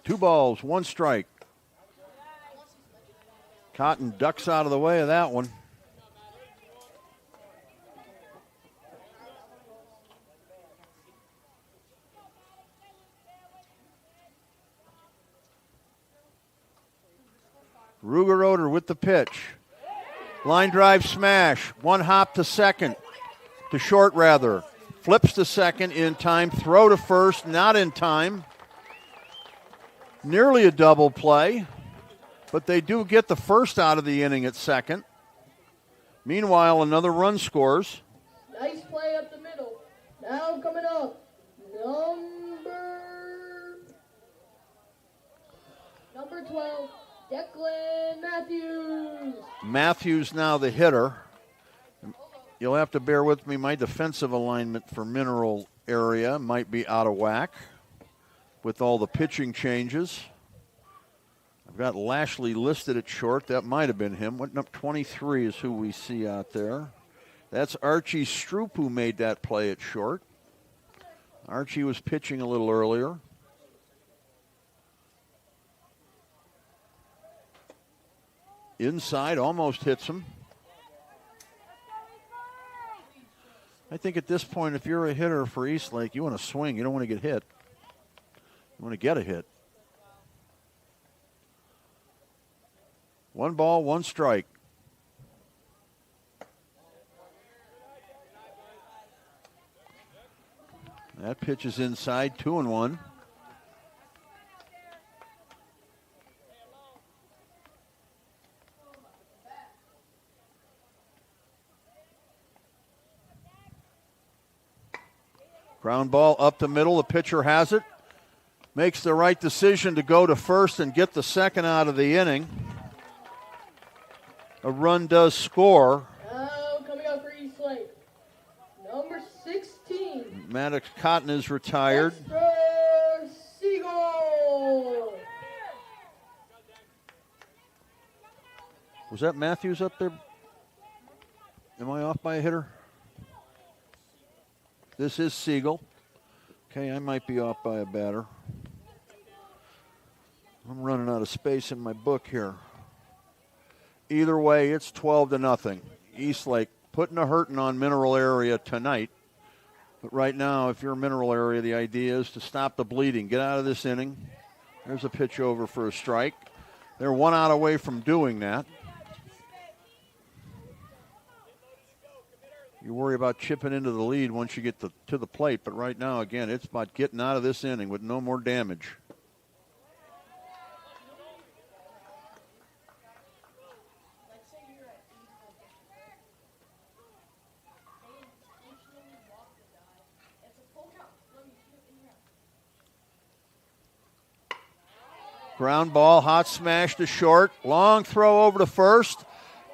Two balls, one strike. Cotton ducks out of the way of that one. Ruger Oder with the pitch. Line drive smash. One hop to second. To short, rather. Flips to second in time. Throw to first, not in time. Nearly a double play, but they do get the first out of the inning at second. Meanwhile, another run scores. Nice play up the middle. Now coming up, number 12, Declan Matthews. Matthews now the hitter. You'll have to bear with me. My defensive alignment for Mineral Area might be out of whack with all the pitching changes. I've got Lashley listed at short. That might have been him. What, 23 is who we see out there. That's Archie Stroop who made that play at short. Archie was pitching a little earlier. Inside, almost hits him. I think at this point, if you're a hitter for Eastlake, you want to swing. You don't want to get hit. You want to get a hit. 1 ball, 1 strike. That pitch is inside, 2-1. Ground ball up the middle. The pitcher has it. Makes the right decision to go to first and get the second out of the inning. A run does score. Now coming up for Eastlake, number 16. Maddox Cotton is retired. Extra Siegel. Was that Matthews up there? Am I off by a hitter? This is Siegel. Okay, I might be off by a batter. I'm running out of space in my book here. Either way, it's 12-0. Eastlake putting a hurting on Mineral Area tonight. But right now, if you're Mineral Area, the idea is to stop the bleeding. Get out of this inning. There's a pitch over for a strike. They're 1 out away from doing that. You worry about chipping into the lead once you get to the plate. But right now, again, it's about getting out of this inning with no more damage. Ground ball, hot smash to short. Long throw over to first.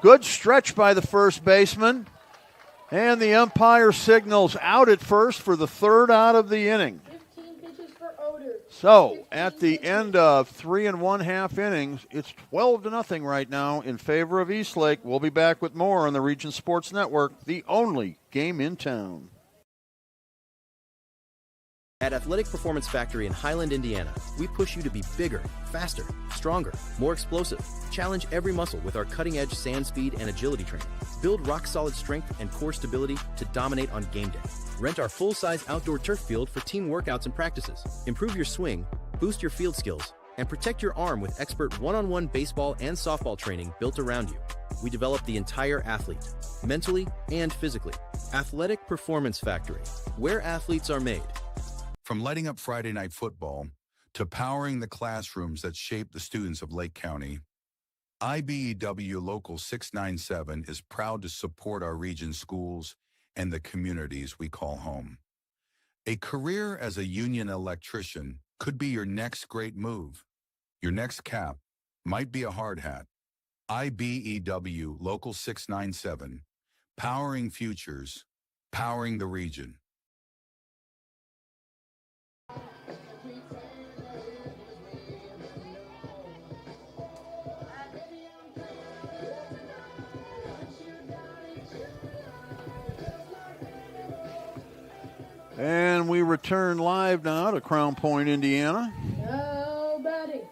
Good stretch by the first baseman. And the umpire signals out at first for the 3rd out of the inning. 15 pitches for Oder. So, at the end of 3 1/2 innings, it's 12-0 right now in favor of Eastlake. We'll be back with more on the Region Sports Network, the only game in town. At Athletic Performance Factory in Highland, Indiana, we push you to be bigger, faster, stronger, more explosive. Challenge every muscle with our cutting-edge sand speed and agility training. Build rock-solid strength and core stability to dominate on game day. Rent our full-size outdoor turf field for team workouts and practices. Improve your swing, boost your field skills, and protect your arm with expert one-on-one baseball and softball training built around you. We develop the entire athlete, mentally and physically. Athletic Performance Factory, where athletes are made. From lighting up Friday night football to powering the classrooms that shape the students of Lake County, IBEW Local 697 is proud to support our region's schools and the communities we call home. A career as a union electrician could be your next great move. Your next cap might be a hard hat. IBEW Local 697, powering futures, powering the region. And we return live now to Crown Point, Indiana. Now batting.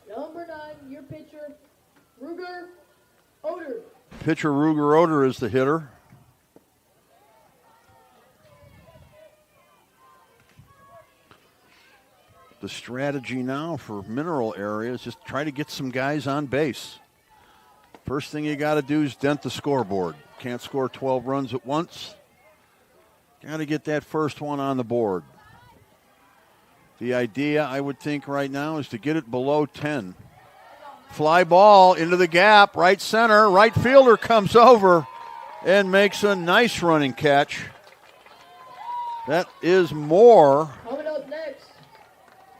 Number 9, your pitcher, Ruger Oder. Pitcher Ruger Oder is the hitter. The strategy now for Mineral Area is just try to get some guys on base. First thing you got to do is dent the scoreboard. Can't score 12 runs at once. Got to get that first one on the board. The idea, I would think, right now is to get it below 10. Fly ball into the gap, right center. Right fielder comes over and makes a nice running catch. That is Moore. Coming up next,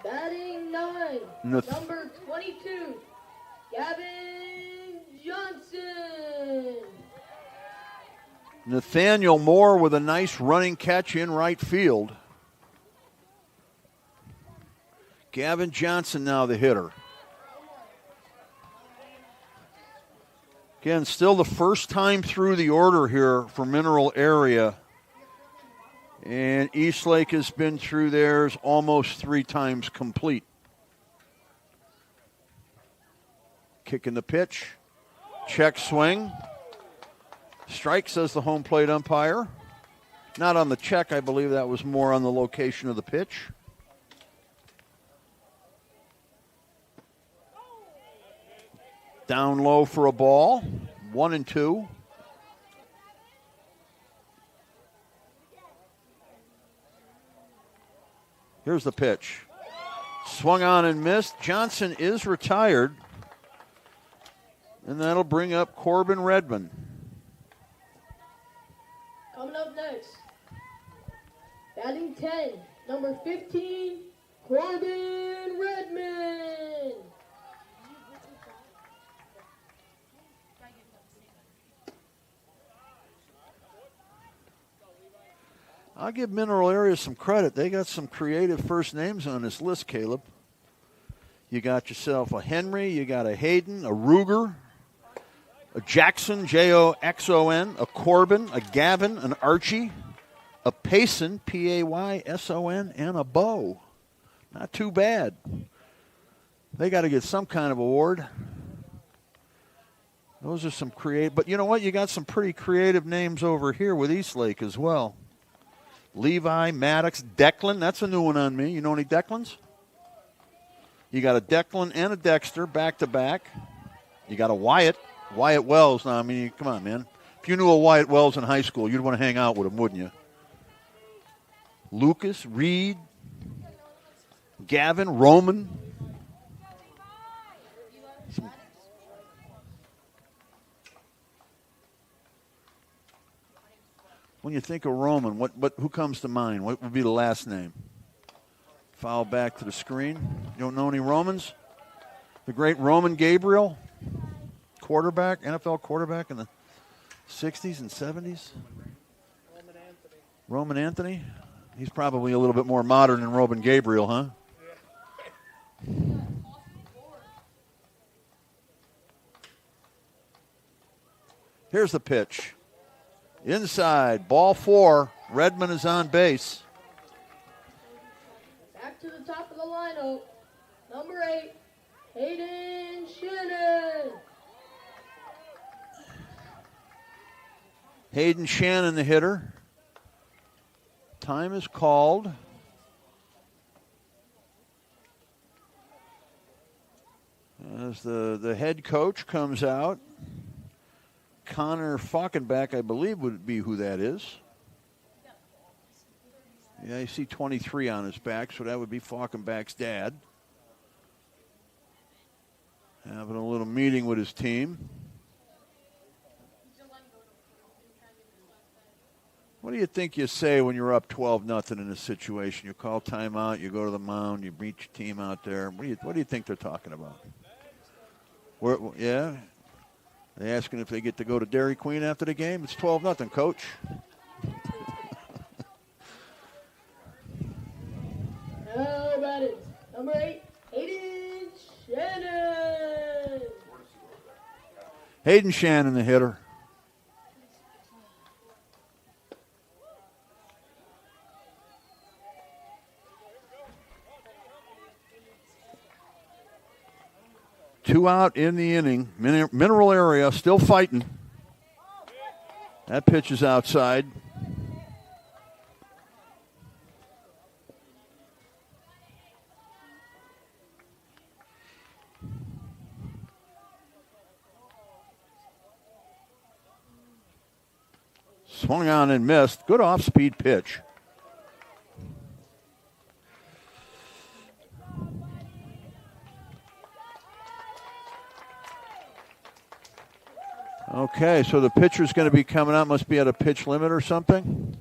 batting 9, number 22, Gavin Johnson. Nathaniel Moore with a nice running catch in right field. Gavin Johnson now the hitter. Again, still the first time through the order here for Mineral Area. And Eastlake has been through theirs almost 3 times complete. Kicking the pitch. Check swing. Strike, says the home plate umpire. Not on the check, I believe that was more on the location of the pitch. Down low for a ball. 1-2. Here's the pitch. Swung on and missed. Johnson is retired. And that'll bring up Corbin Redmond. Coming up next, batting 10, number 15, Corbin Redmond. I'll give Mineral Area some credit. They got some creative first names on this list, Caleb. You got yourself a Henry, you got a Hayden, a Ruger, a Jackson, J-O-X-O-N, a Corbin, a Gavin, an Archie, a Payson, P-A-Y-S-O-N, and a Bo. Not too bad. They got to get some kind of award. Those are some creative. But you know what? You got some pretty creative names over here with Eastlake as well. Levi, Maddox, Declan. That's a new one on me. You know any Declans? You got a Declan and a Dexter back-to-back. You got a Wyatt Wells. Now, I mean, come on, man. If you knew a Wyatt Wells in high school, you'd want to hang out with him, wouldn't you? Lucas, Reed, Gavin, Roman. When you think of Roman, who comes to mind? What would be the last name? Foul back to the screen. You don't know any Romans? The great Roman Gabriel, quarterback, NFL quarterback in the 60s and 70s. Roman Anthony. He's probably a little bit more modern than Roman Gabriel, huh? Here's the pitch. Inside, ball 4. Redmond is on base. Back to the top of the lineup, number 8, Hayden Shannon. Hayden Shannon, the hitter. Time is called. As the head coach comes out. Connor Falkenbach, I believe, would be who that is. Yeah, I see 23 on his back, so that would be Falkenbach's dad. Having a little meeting with his team. What do you think you say when you're up 12-0 in this situation? You call timeout, you go to the mound, you meet your team out there. What do you think they're talking about? Yeah? They asking if they get to go to Dairy Queen after the game? It's 12-0, coach. How about it? Number 8, Hayden Shannon. Hayden Shannon, the hitter. Two out in the inning. Mineral Area still fighting. That pitch is outside. Swung on and missed. Good off-speed pitch. Okay, so the pitcher's going to be coming out. Must be at a pitch limit or something.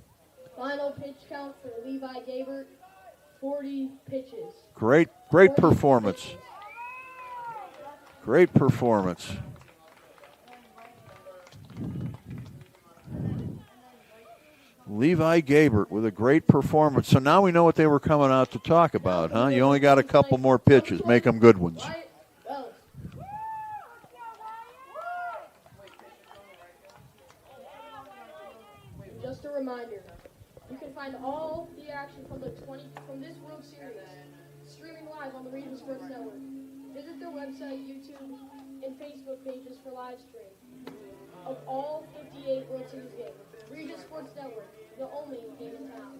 Final pitch count for Levi Gabert, 40 pitches. Great performance. Pitches. Great performance. Levi Gabert with a great performance. So now we know what they were coming out to talk about, huh? You only got a couple more pitches. Make them good ones. Just a reminder, you can find all the action from this World Series streaming live on the Region Sports Network. Visit their website, YouTube, and Facebook pages for live stream of all 58 World Series games. Regis Sports Network, the only game in town.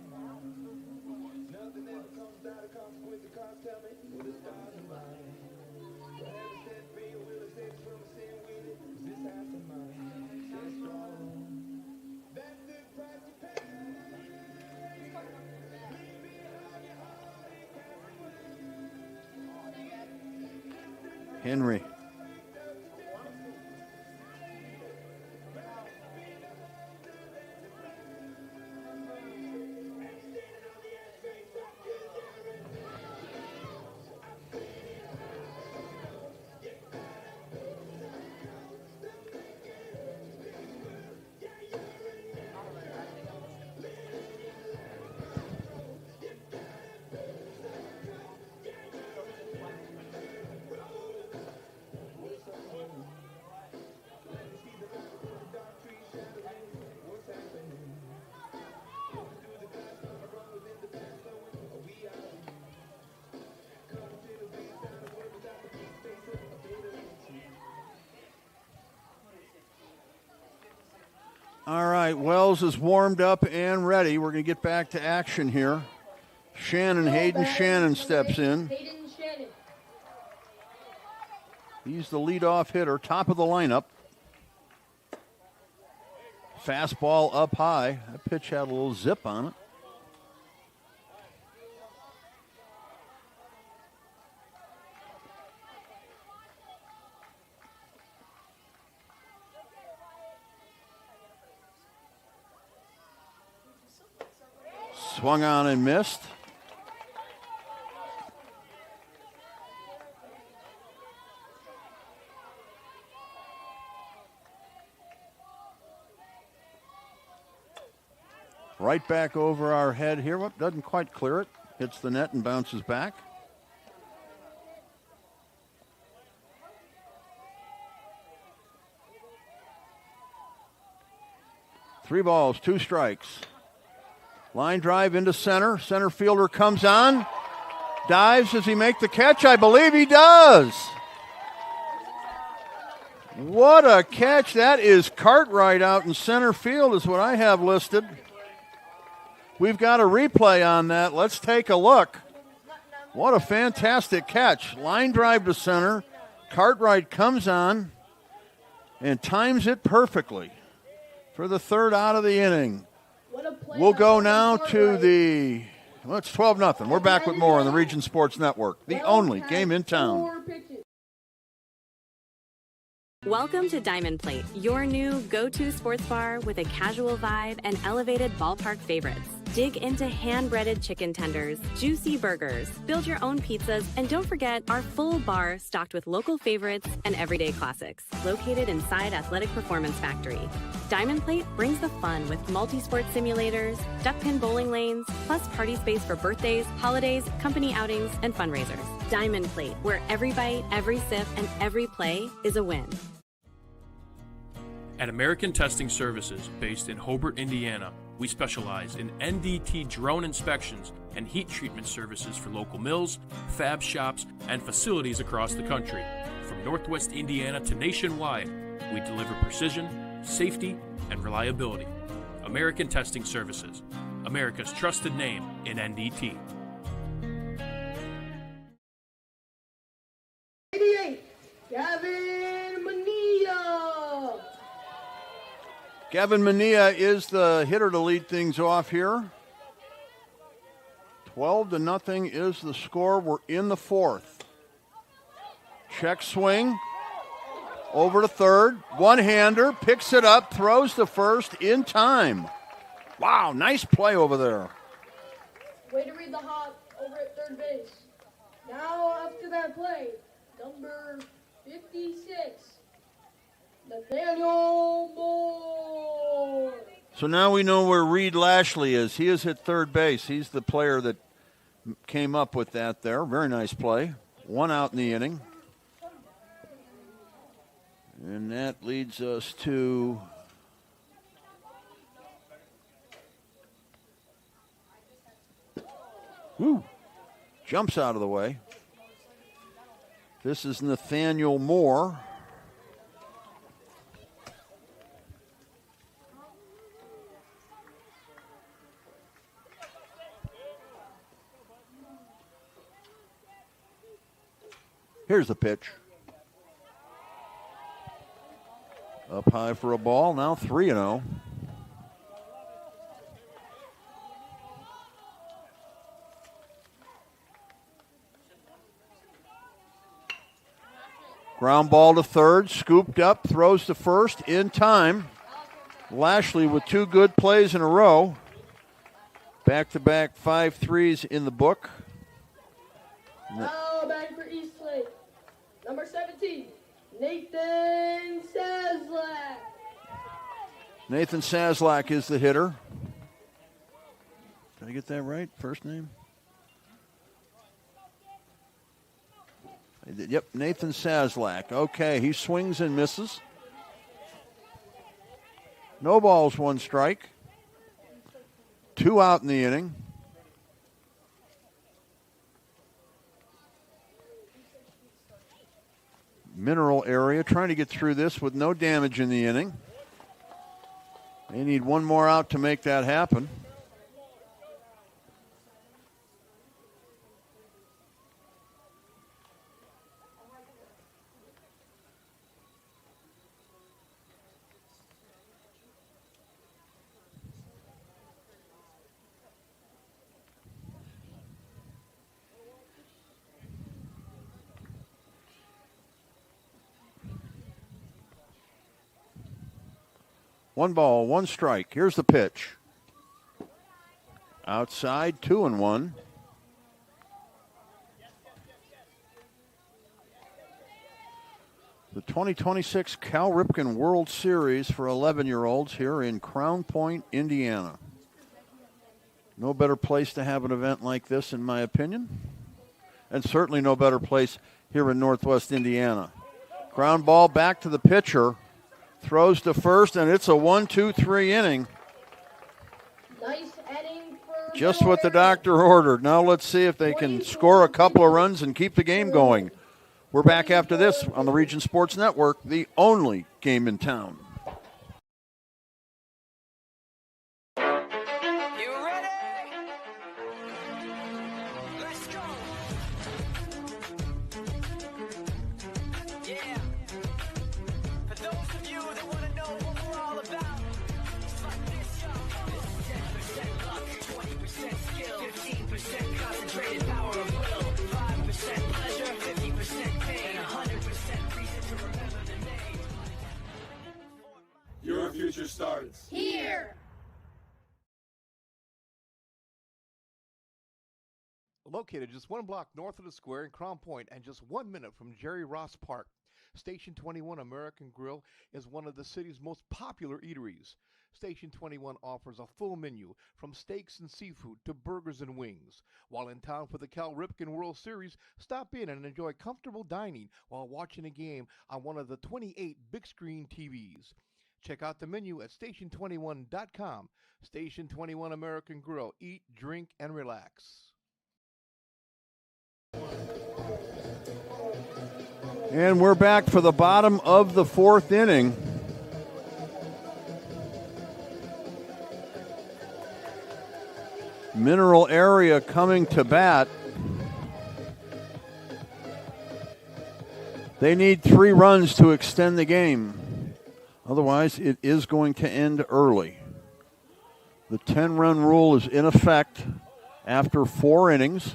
Henry. All right, Wells is warmed up and ready. We're going to get back to action here. Hayden Shannon steps in. He's the leadoff hitter, top of the lineup. Fastball up high. That pitch had a little zip on it. Swung on and missed. Right back over our head here. Well, doesn't quite clear it. Hits the net and bounces back. Three balls, two strikes. Line drive into center. Center fielder comes on. Dives. Does he make the catch? I believe he does. What a catch. That is Cartwright out in center field is what I have listed. We've got a replay on that. Let's take a look. What a fantastic catch. Line drive to center. Cartwright comes on and times it perfectly for the third out of the inning. We'll go now to the, well, it's 12-0. We're back with more on the Region Sports Network, the only game in town. Welcome to Diamond Plate, your new go-to sports bar with a casual vibe and elevated ballpark favorites. Dig into hand-breaded chicken tenders, juicy burgers, build your own pizzas, and don't forget our full bar stocked with local favorites and everyday classics. Located inside Athletic Performance Factory. Diamond Plate brings the fun with multi-sport simulators, duck-pin bowling lanes, plus party space for birthdays, holidays, company outings, and fundraisers. Diamond Plate, where every bite, every sip, and every play is a win. At American Testing Services, based in Hobart, Indiana, we specialize in NDT drone inspections and heat treatment services for local mills, fab shops, and facilities across the country. From Northwest Indiana to nationwide, we deliver precision, safety, and reliability. American Testing Services, America's trusted name in NDT. 88, Gavin Mania. Gavin Mania is the hitter to lead things off here. 12-0 is the score. We're in the fourth. Check swing. Over to third. One-hander. Picks it up. Throws to first in time. Wow, nice play over there. Way to read the hop over at third base. Now after that play, number 56. Nathaniel Moore. So now we know where Reed Lashley is. He is at third base. He's the player that came up with that there. Very nice play. One out in the inning. And that leads us to jumps out of the way. This is Nathaniel Moore. Here's the pitch. Up high for a ball, now 3-0. Ground ball to third, scooped up, throws to first in time. Lashley with 2 good plays in a row. Back-to-back 5 threes in the book. Now back for Eastlake. Number 17, Nathan Saslak. Nathan Saslak is the hitter. Did I get that right? First name? Yep, Nathan Saslak. Okay, he swings and misses. No balls, 1 strike. 2 out in the inning. Mineral area trying to get through this with no damage in the inning. They need 1 more out to make that happen. One ball, 1 strike. Here's the pitch. Outside, 2-1. The 2026 Cal Ripken World Series for 11-year-olds here in Crown Point, Indiana. No better place to have an event like this, in my opinion. And certainly no better place here in Northwest Indiana. Ground ball back to the pitcher. Throws to first, and it's a 1-2-3 inning. Nice inning for Just what the doctor ordered. Now let's see if they can score a couple of runs and keep the game going. We're back after this on the Region Sports Network, the only game in town. Your future starts here. Located just 1 block north of the square in Crown Point and just 1 minute from Jerry Ross Park, Station 21 American Grill is one of the city's most popular eateries. Station 21 offers a full menu from steaks and seafood to burgers and wings. While in town for the Cal Ripken World Series, stop in and enjoy comfortable dining while watching a game on one of the 28 big screen TVs. Check out the menu at station21.com. Station 21 American Grill. Eat, drink, and relax. And we're back for the bottom of the 4th inning. Mineral area coming to bat. They need 3 runs to extend the game. Otherwise, it is going to end early. The 10-run rule is in effect after 4 innings.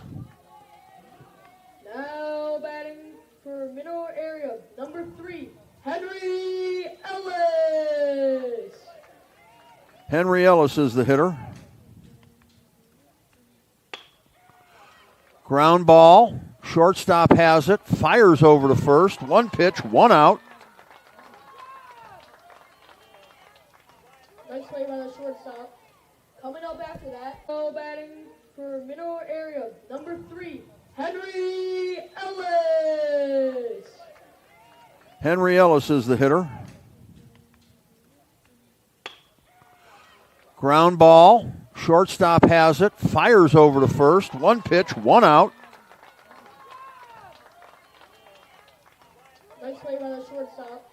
Now batting for Mineral Area, number 3, Henry Ellis. Henry Ellis is the hitter. Ground ball. Shortstop has it. Fires over to first. 1 pitch, 1 out. Nice play by the shortstop. Coming up after that, now batting for Mineral Area, number 3, Henry Ellis. Henry Ellis is the hitter. Ground ball. Shortstop has it. Fires over to first. 1 pitch, 1 out. Nice play by the shortstop.